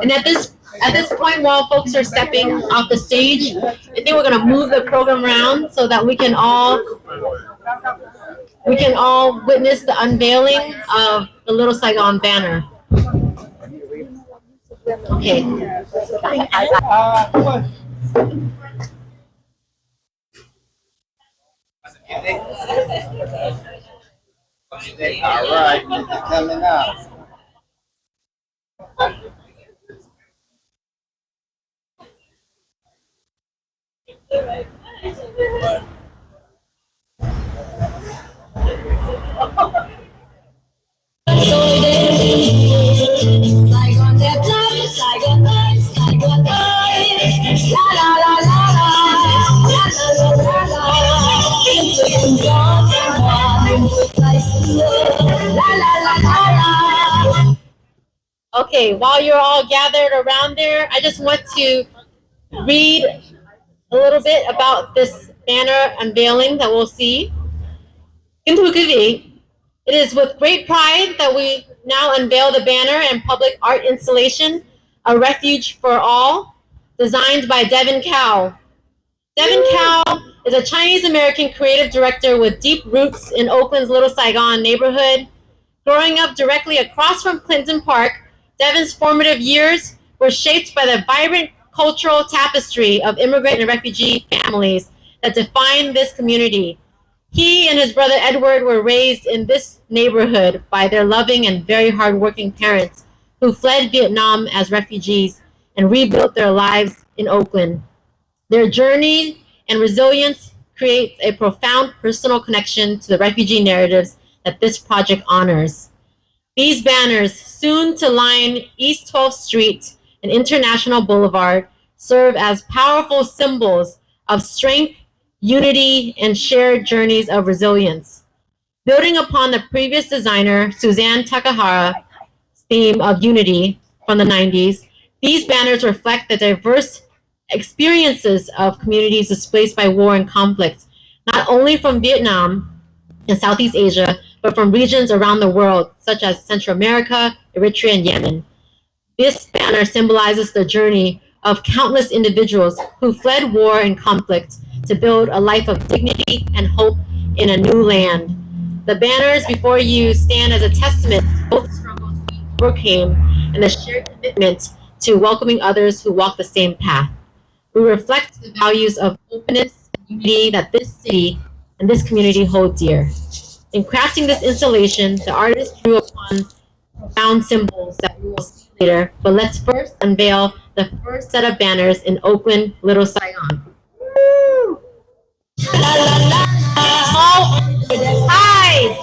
And at this point, while folks are stepping off the stage, I think we're going to move the program around so that we can all witness the unveiling of the Little Saigon banner. Okay. All right, coming up. Okay, while you're all gathered around there, I just want to read a little bit about this banner unveiling that we'll see. Kính thưa quý vị, it is with great pride that we now unveil the banner and public art installation, A Refuge for All, designed by Devin Cao. Devin Cao is a Chinese-American creative director with deep roots in Oakland's Little Saigon neighborhood. Growing up directly across from Clinton Park, Devin's formative years were shaped by the vibrant cultural tapestry of immigrant and refugee families that define this community. He and his brother Edward were raised in this neighborhood by their loving and very hardworking parents who fled Vietnam as refugees and rebuilt their lives in Oakland. Their journey and resilience creates a profound personal connection to the refugee narratives that this project honors. These banners, soon to line East 12th Street and International Boulevard serve as powerful symbols of strength, unity, and shared journeys of resilience. Building upon the previous designer, Suzanne Takahara's theme of unity from the 90s, these banners reflect the diverse experiences of communities displaced by war and conflict, not only from Vietnam and Southeast Asia, but from regions around the world, such as Central America, Eritrea, and Yemen. This banner symbolizes the journey of countless individuals who fled war and conflict to build a life of dignity and hope in a new land. The banners before you stand as a testament to both struggles we overcame and the shared commitment to welcoming others who walk the same path. We reflect the values of openness and unity that this city and this community hold dear. In crafting this installation, the artist drew upon profound symbols that we will see later, but let's first unveil the first set of banners in Oakland, Little Saigon. Woo! La, la, la. Oh, hi!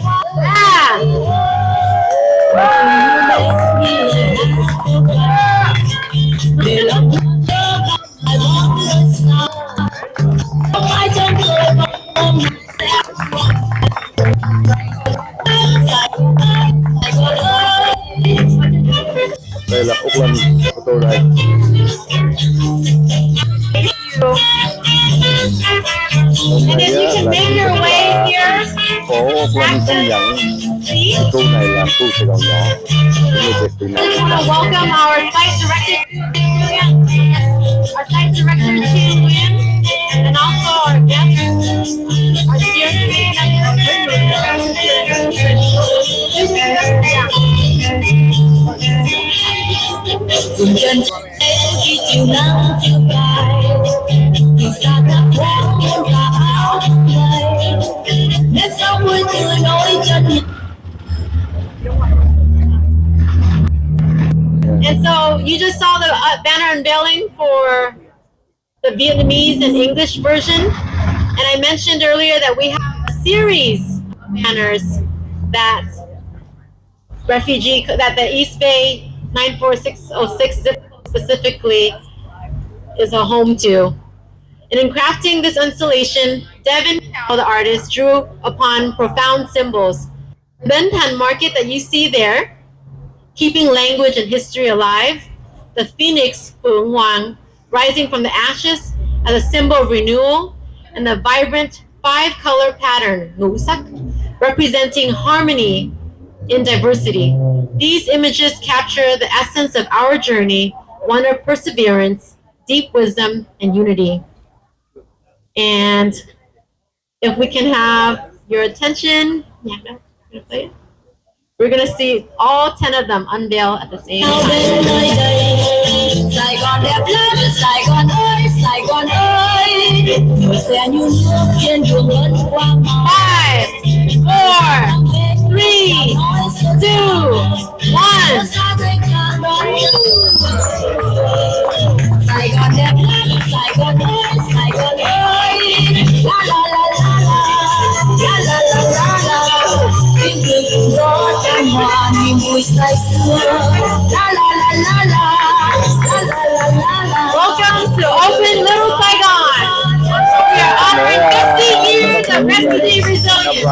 Đây là Oakland của tôi đây. And if you can make your way here, Phố Oakland công nhận khu này là khu Sài Gòn nhỏ. I just want to welcome our site director Chin Win, and also our guests, our steering And so you just saw the banner unveiling for the Vietnamese and English version. And I mentioned earlier that we have a series of banners that Refugee, that the East Bay 94606 zip code specifically is a home to. And in crafting this installation, Devin Carroll, the artist, drew upon profound symbols. The Ben Tan market that you see there, keeping language and history alive, the phoenix Phượng Hoàng rising from the ashes as a symbol of renewal, and the vibrant 5-color pattern ngũ sắc representing harmony in diversity. These images capture the essence of our journey, one of perseverance, deep wisdom, and unity. And if we can have your attention, we're going to see all 10 of them unveil at the same time. 5, 4, 3, 2, welcome to Oakland Little Saigon. We are honoring 50 years of refugee resilience.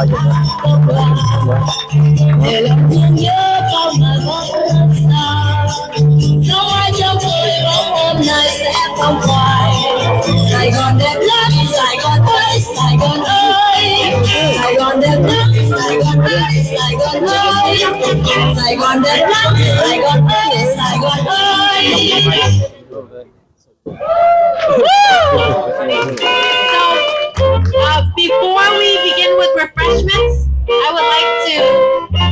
Saigon đẹp lắm, Saigon ơi, Saigon ơi, Saigon đẹp lắm, Saigon ơi, Saigon ơi, Saigon đẹp lắm, Saigon ơi, Saigon ơi. So, before we begin with refreshments, I would like to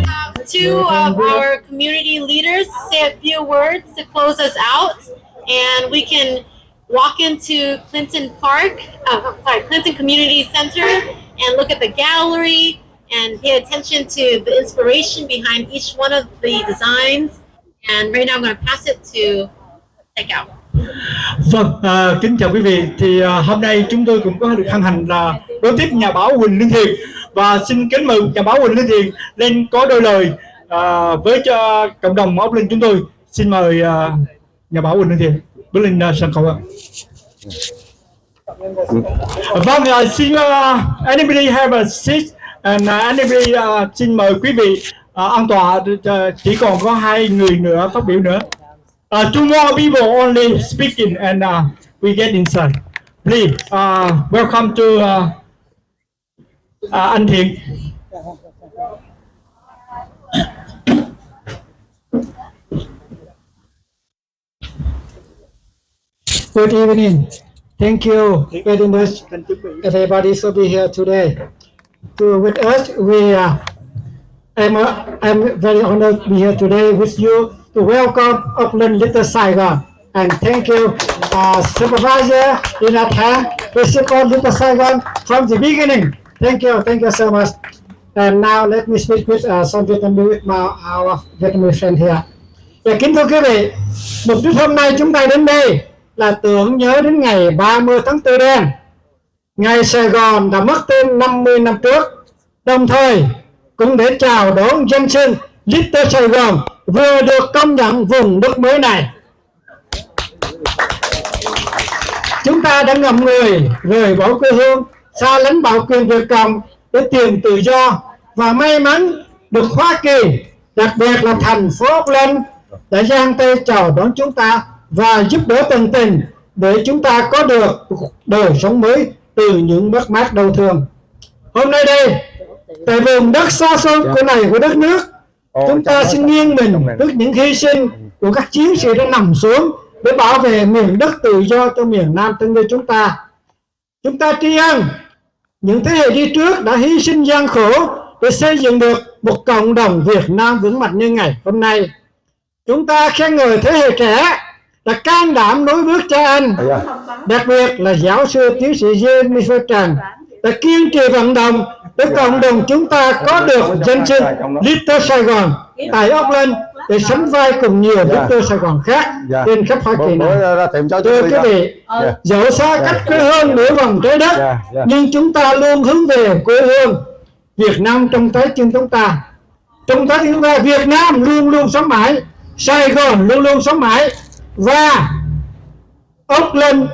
have two of our community leaders say a few words to close us out, and we can walk into Clinton Park, Clinton Community Center, and look at the gallery and pay attention to the inspiration behind each one of the designs. And right now I'm going to pass it to take out. Vâng, kính chào quý vị. Thì hôm nay chúng tôi cũng có được hân hạnh là đón tiếp nhà báo Huỳnh Lương Thiền, và xin kính mời nhà báo Huỳnh Lương Thiền lên có đôi lời với cho cộng đồng Oakland chúng tôi. Xin mời nhà báo Quỳnh Thiện bước lên sân khấu ạ. Vâng, xin anybody have a seat and anybody xin mời quý vị an tọa, chỉ còn có 2 người nữa phát biểu nữa. Two more people only speaking and we get inside. Please, welcome to anh Thiện. Good evening. Thank you very much, everybody, for being here today. With us, I'm very honored to be here today with you to welcome Oakland Little Saigon. And thank you, Supervisor Jonathan, to support Little Saigon from the beginning. Thank you so much. And now let me speak with some Vietnamese, our Vietnamese friend here. Kính thưa quý vị, mục đích hôm nay chúng ta đến đây là tưởng nhớ đến ngày 30 tháng Tư Đen, ngày Sài Gòn đã mất tên 50 năm trước, đồng thời cũng để chào đón danh xưng Little Saigon vừa được công nhận vùng đất mới này. Chúng ta đã ngậm người rời bỏ quê hương, xa lánh bảo quyền Việt Cộng để tìm tự do, và may mắn được Hoa Kỳ, đặc biệt là thành phố Oakland, đã giang tay chào đón chúng ta và giúp đỡ tận tình để chúng ta có được đời sống mới từ những mất mát đau thương. Hôm nay đây, tại vùng đất xa xôi của đất nước, chúng ta xin nghiêng mình trước những hy sinh của các chiến sĩ đã nằm xuống để bảo vệ miền đất tự do cho miền Nam thân yêu chúng ta. Chúng ta tri ân những thế hệ đi trước đã hy sinh gian khổ để xây dựng được một cộng đồng Việt Nam vững mạnh như ngày hôm nay. Chúng ta khen ngợi thế hệ trẻ đã can đảm nối bước cha anh, đặc biệt là giáo sư tiến sĩ Jennifer Trần đã kiên trì vận động để cộng đồng chúng ta có được danh xưng Little Saigon tại Oakland để sánh vai cùng nhiều Little Saigon khác trên khắp Hoa Kỳ này. Thưa quý vị, dẫu xa cách quê hương nửa vòng trái đất, nhưng chúng ta luôn hướng về quê hương Việt Nam trong trái tim chúng ta. Trong trái tim chúng ta, Việt Nam luôn luôn sống mãi, Sài Gòn luôn luôn sống mãi, và Oakland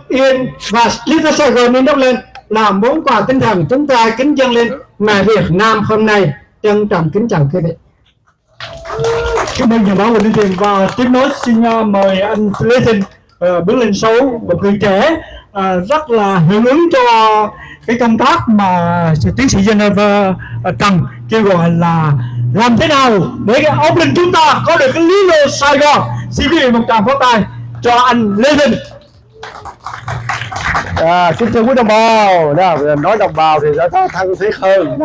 và Little Saigon in Oakland là món quà tinh thần chúng ta kính dâng lên mẹ Việt Nam hôm nay. Trân trọng kính chào quý vị. Cảm ơn nhà báo Quỳnh Thiện, và tiếp nối xin mời anh Lê Thịnh bước lên sâu, một người trẻ rất là hưởng ứng cho cái công tác mà tiến sĩ Jennifer Trần kêu gọi là làm thế nào để cái Oakland chúng ta có được cái Little Saigon. Xin quý vị một tràng pháo tay cho anh Lê Thịnh. Kính thưa quý đồng bào, nói đồng bào thì đã thân thiết hơn.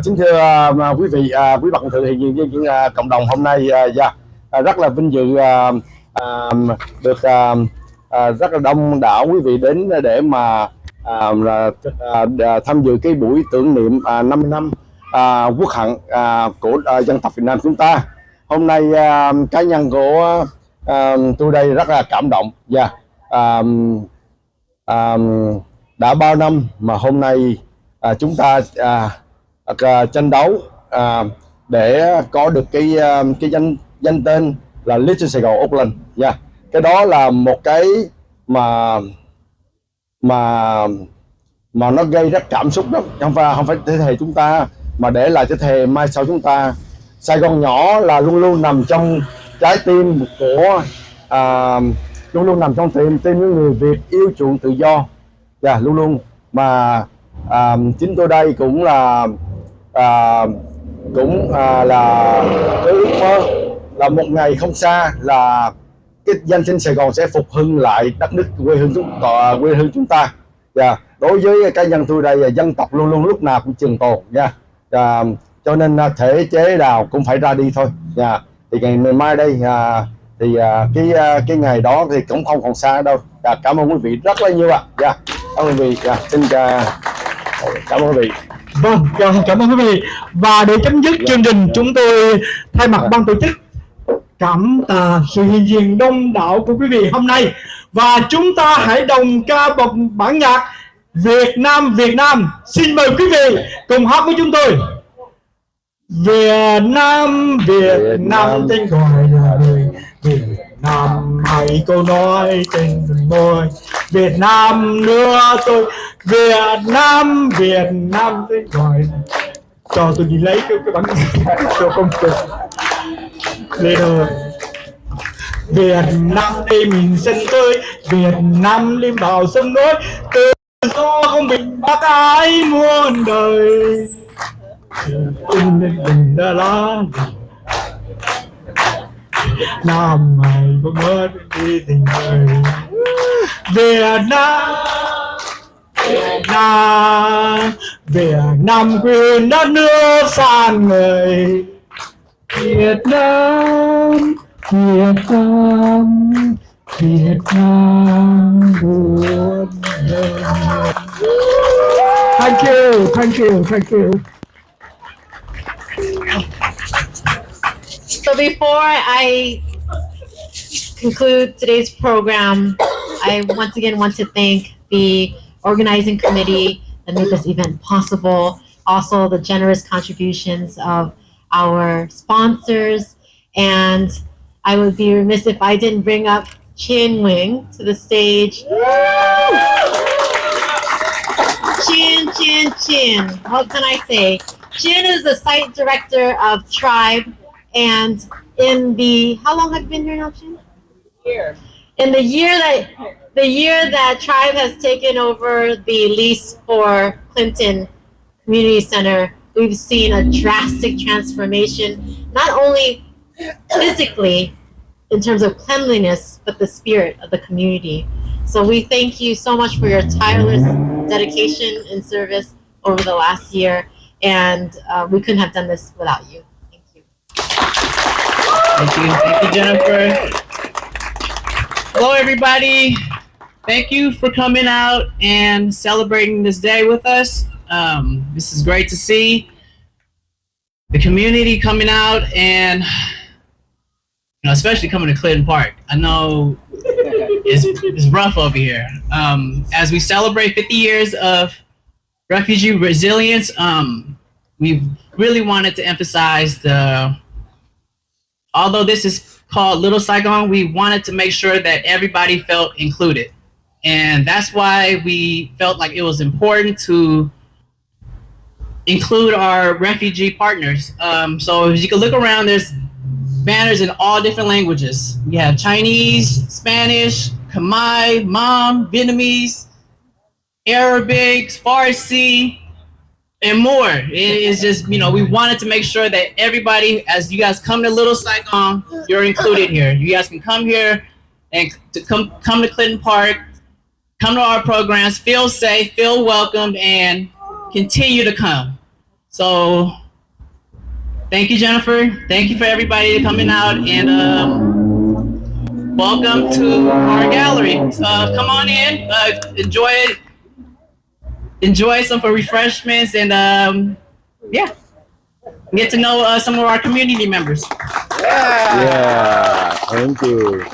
Kính thưa quý vị, quý bạn thượng hiện diện với những cộng đồng hôm nay, rất là vinh dự được rất là đông đảo quý vị đến để mà tham dự cái buổi tưởng niệm 5 năm quốc hận của dân tộc Việt Nam chúng ta. Hôm nay cá nhân của tôi đây rất là cảm động. Đã bao năm mà hôm nay chúng ta tranh đấu để có được cái danh tên là Little Saigon Oakland. Cái đó là một cái mà nó gây rất cảm xúc đó, không phải thế hệ chúng ta mà để lại thế hệ mai sau chúng ta. Sài Gòn nhỏ là luôn luôn nằm trong trái tim của luôn luôn nằm trong tim những người Việt yêu chuộng tự do, luôn luôn mà chính tôi đây cũng là cái ước mơ là một ngày không xa là cái danh xưng Sài Gòn sẽ phục hưng lại đất nước quê hương chúng ta. Đối với cá nhân tôi đây, dân tộc luôn luôn lúc nào cũng trường tồn cho nên thể chế nào cũng phải ra đi thôi. Thì ngày mai đây thì cái ngày đó thì cũng không còn xa đâu. Cảm ơn quý vị rất là nhiều ạ. Cảm ơn quý vị. Xin cảm ơn quý vị. Vâng, cảm ơn quý vị. Và để chấm dứt chương trình, chúng tôi thay mặt ban tổ chức cảm tạ sự hiện diện đông đảo của quý vị hôm nay, và chúng ta hãy đồng ca một bản nhạc Việt Nam. Xin mời quý vị cùng hát với chúng tôi. Việt Nam tên gọi là người Việt Nam hãy câu nói trên môi Việt Nam nữa tôi Việt Nam tôi gọi cho tôi đi lấy cái bánh cho công cụ lên rồi Việt Nam đây mình sân tươi Việt Nam lên vào sông núi tự do không bị bác ái muôn đời in lên đỉnh Đà La Nam hãy có mất đi tình người Việt Nam quê hương đất nước san người Việt Nam buồn Thank you. So before I conclude today's program, I once again want to thank the organizing committee that made this event possible, also the generous contributions of our sponsors, and I would be remiss if I didn't bring up Chin Wing to the stage. Chin. What can I say? Chin is the site director of Tribe, and how long have you been here now, Chin? Here. In the year that Tribe has taken over the lease for Clinton Community Center, we've seen a drastic transformation, not only physically in terms of cleanliness, but the spirit of the community. So we thank you so much for your tireless dedication and service over the last year, and we couldn't have done this without you. Thank you. Thank you, Jennifer. Hello, everybody. Thank you for coming out and celebrating this day with us. This is great to see the community coming out, and especially coming to Clinton Park. I know it's rough over here. As we celebrate 50 years of refugee resilience, we really wanted to emphasize although this is called Little Saigon, we wanted to make sure that everybody felt included. And that's why we felt like it was important to include our refugee partners. So as you can look around, there's banners in all different languages. We have Chinese, Spanish, Khmer, Hmong, Vietnamese, Arabic, Farsi, and more. It is just, we wanted to make sure that everybody, as you guys come to Little Saigon, you're included here. You guys can come here and come to Clinton Park, come to our programs, feel safe, feel welcomed, and continue to come. So thank you, Jennifer. Thank you for everybody coming out, and welcome to our gallery. Come on in, enjoy some refreshments, and get to know some of our community members. Yeah, thank you.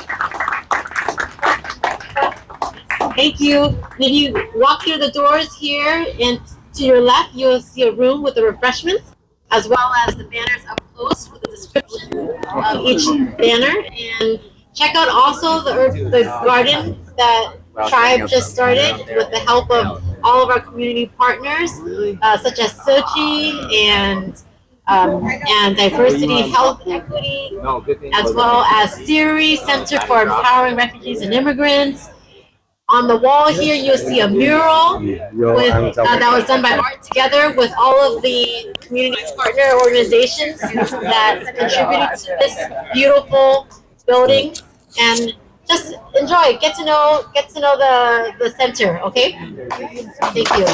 Thank you. If you walk through the doors here, and to your left, you'll see a room with the refreshments, as well as the banners up close with the description of each banner. And check out also the garden that Tribe just started with the help of all of our community partners, such as Sochi and Diversity, Health, Equity, as well as Siri Center for Empowering Refugees and Immigrants. On the wall here, you'll see a mural that was done by Art Together with all of the community partner organizations that contributed to this beautiful building. And just enjoy, get to know the center, okay? Thank you.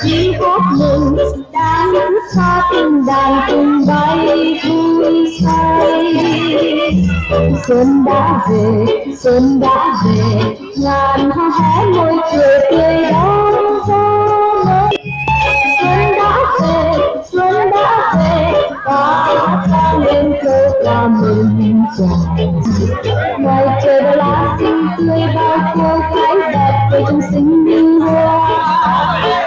Chỉ hát mừng đã ngắm xa từng đàn tung bay vui say. Xuân đã về, ngàn hoa hé môi cười tươi đón gió mới. Xuân đã về, ta ca lên câu ca mừng chào. Ngoài trời đã lá xinh tươi bao cô gái đẹp với trong xinh như hoa.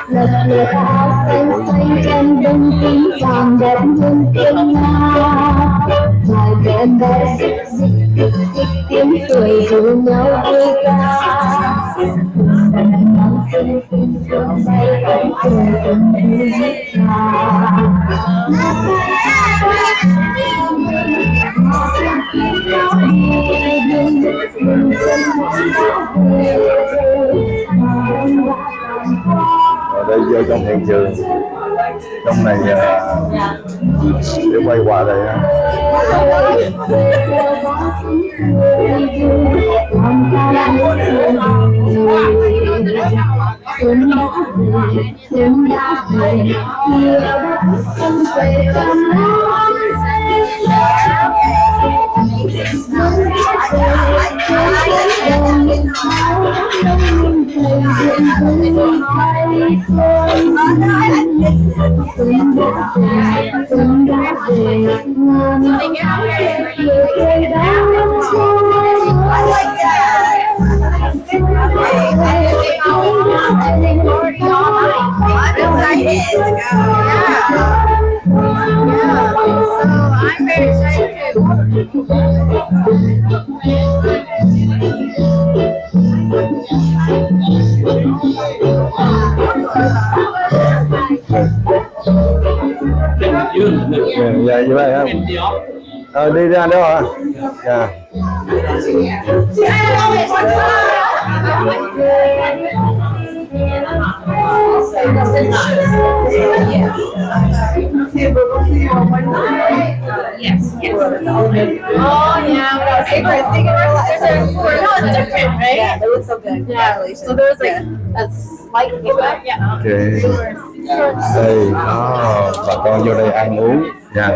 Lật lượt áo xanh xanh trên bông tím vàng đẹp. Ở đây vô trong hiện trường, trong này để quay qua đây ha. Dạ, như vậy hả? Đi ra đâu hả? Dạ. Yes, yes. Oh, yeah. Secret. No, it's different, right? Yeah, they look so good. Yeah. So there's like a slight giveback. Yeah. Okay. Đây, bà con vô đây ăn uống. Dạ.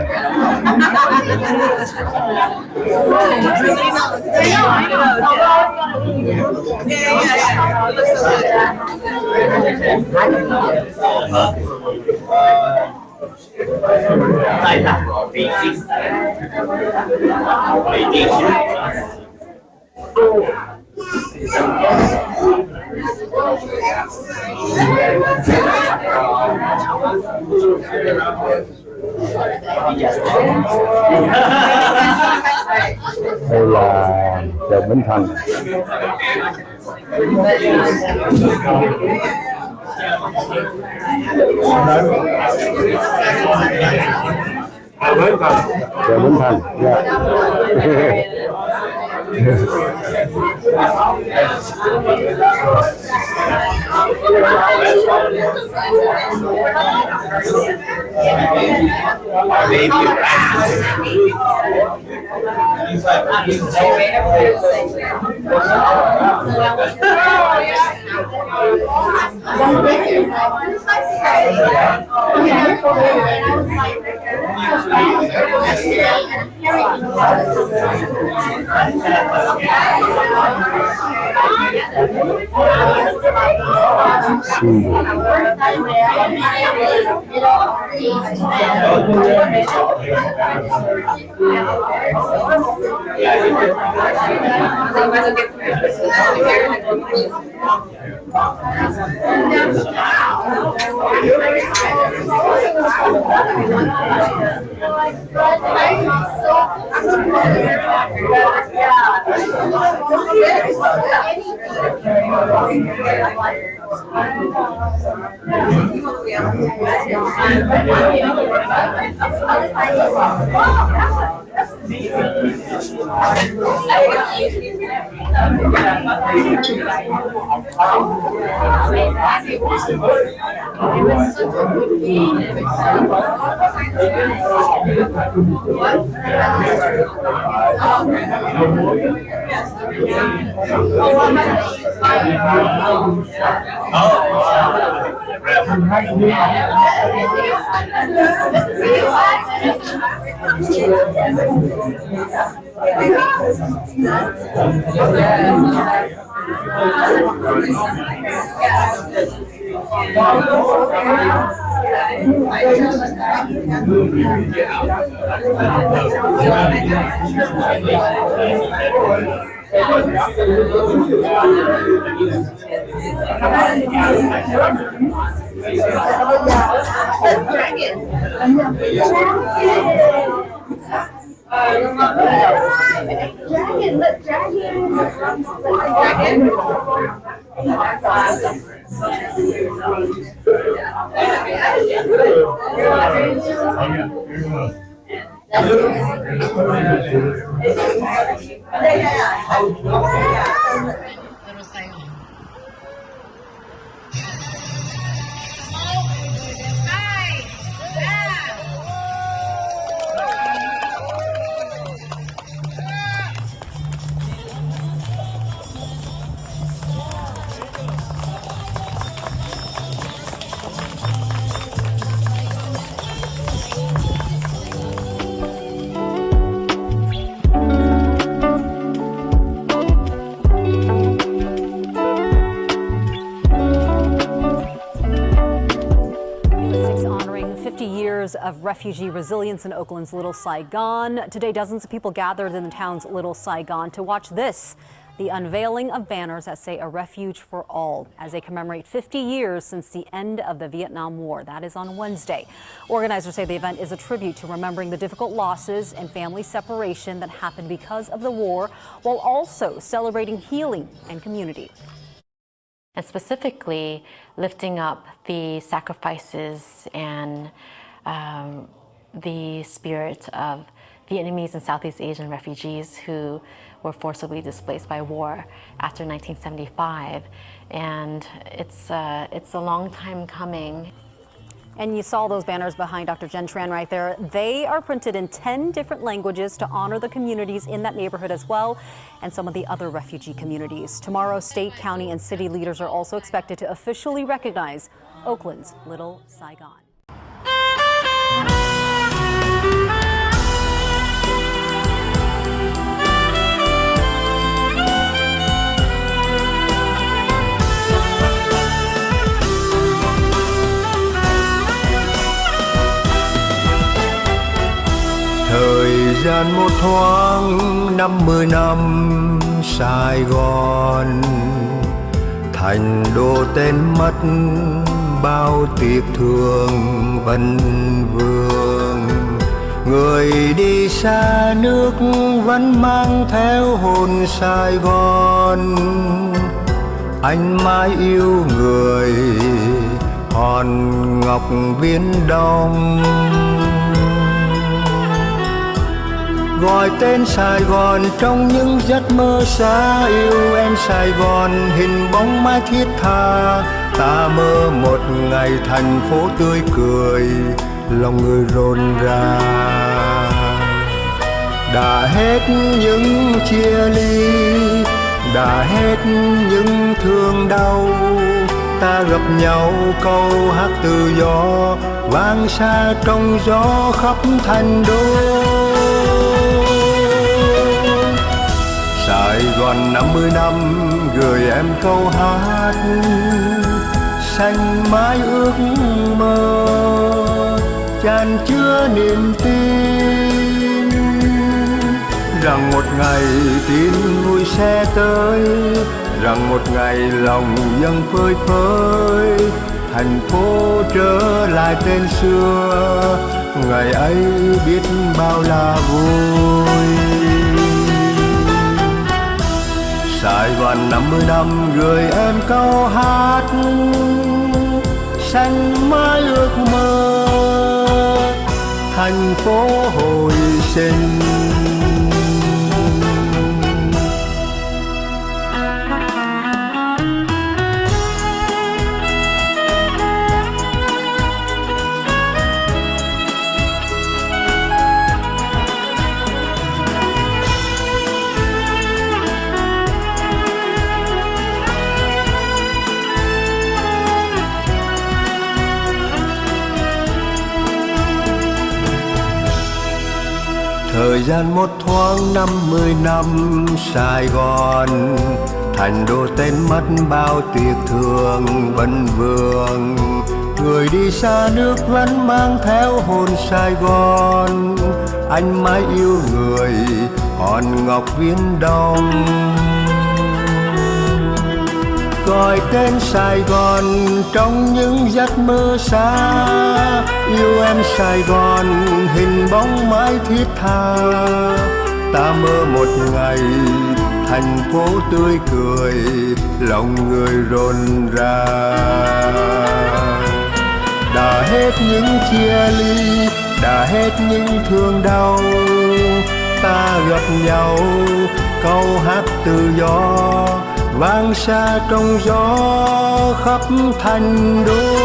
Đây là chợ Bến Thành. Chợ Bến Thành. Of refugee resilience in Oakland's Little Saigon. Today, dozens of people gathered in the town's Little Saigon to watch this, the unveiling of banners that say a refuge for all, as they commemorate 50 years since the end of the Vietnam War. That is on Wednesday. Organizers say the event is a tribute to remembering the difficult losses and family separation that happened because of the war, while also celebrating healing and community. And specifically lifting up the sacrifices and the spirit of Vietnamese and Southeast Asian refugees who were forcibly displaced by war after 1975. And it's a long time coming. And you saw those banners behind Dr. Jen Tran right there. They are printed in 10 different languages to honor the communities in that neighborhood as well, and some of the other refugee communities. Tomorrow, state, county, and city leaders are also expected to officially recognize Oakland's Little Saigon. Thời gian một thoáng 50 năm Sài Gòn, thành đô tên mất bao tiếc thương vân vương. Người đi xa nước vẫn mang theo hồn Sài Gòn. Anh mãi yêu người hòn ngọc viễn đông. Gọi tên Sài Gòn trong những giấc mơ xa, yêu em Sài Gòn hình bóng mái thiết tha. Ta mơ một ngày thành phố tươi cười, lòng người rộn ràng. Đã hết những chia ly, đã hết những thương đau, ta gặp nhau câu hát tự do vang xa trong gió khắp thành đô. Sài Gòn 50 năm gửi em câu hát xanh mãi ước mơ chan chứa niềm tin rằng một ngày tin vui sẽ tới, rằng một ngày lòng dâng phơi phới, thành phố trở lại tên xưa, ngày ấy biết bao là vui. Sài Gòn 50 năm gửi em câu hát xanh mãi ước mơ, thành phố hồi sinh. Thời gian một thoáng 50 năm Sài Gòn, thành đô tên mất bao tiếc thương vân vương. Người đi xa nước vẫn mang theo hồn Sài Gòn, anh mãi yêu người hòn ngọc viễn đông. Gọi tên Sài Gòn trong những giấc mơ xa, yêu em Sài Gòn hình bóng mãi thiết tha. Ta mơ một ngày thành phố tươi cười, lòng người rộn ràng. Đã hết những chia ly, đã hết những thương đau, ta gặp nhau câu hát tự do vang xa trong gió khắp thành đô.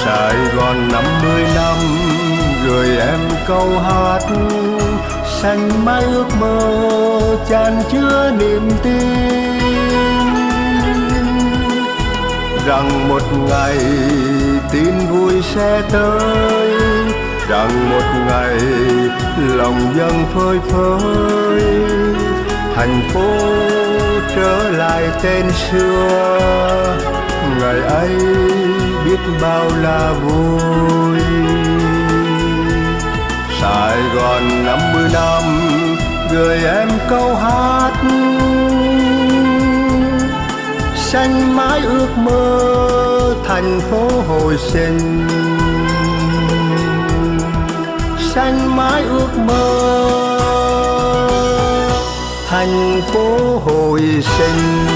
Sài Gòn 50 năm gửi em câu hát, xanh mãi ước mơ chan chứa niềm tin, rằng một ngày tin vui sẽ tới, rằng một ngày lòng dân phơi phới, thành phố trở lại tên xưa, ngày ấy biết bao là vui. Sài Gòn 50 năm gửi em câu hát, xanh mãi ước mơ thành phố hồi sinh, xanh mãi ước mơ thành phố hồi sinh.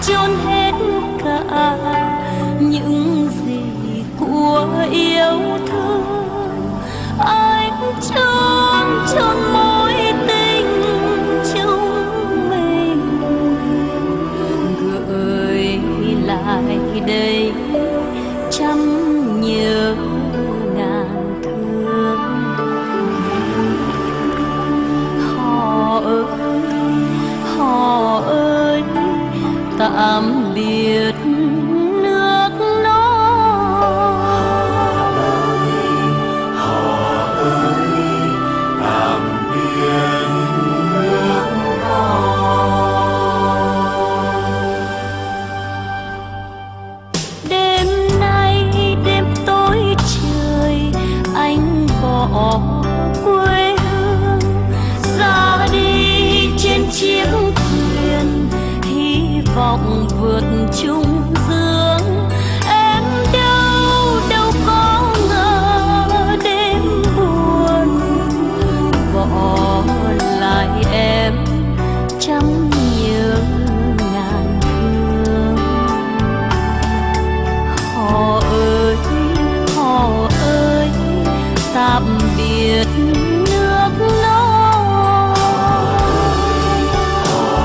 chôn hết cả những gì của yêu thương. Anh chôn mối tình chúng mình, gửi lại đây trăm nhớ ngàn thương. Họ ơi tạm biệt nước non. Họ ơi tạm biệt nước non. Đêm nay đêm tối trời, anh bỏ quê hương ra đi trên chiếc thuyền, hy vọng vượt chung dương. Em đâu có ngờ đêm buồn bỏ lại em trăm nhớ ngàn thương. Họ ơi tạm biệt nước non.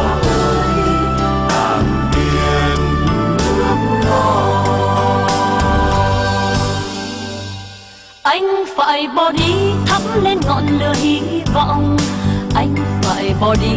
Họ ơi tạm biệt nước non. Anh phải bỏ đi thắp lên ngọn lửa hy vọng, anh phải bỏ đi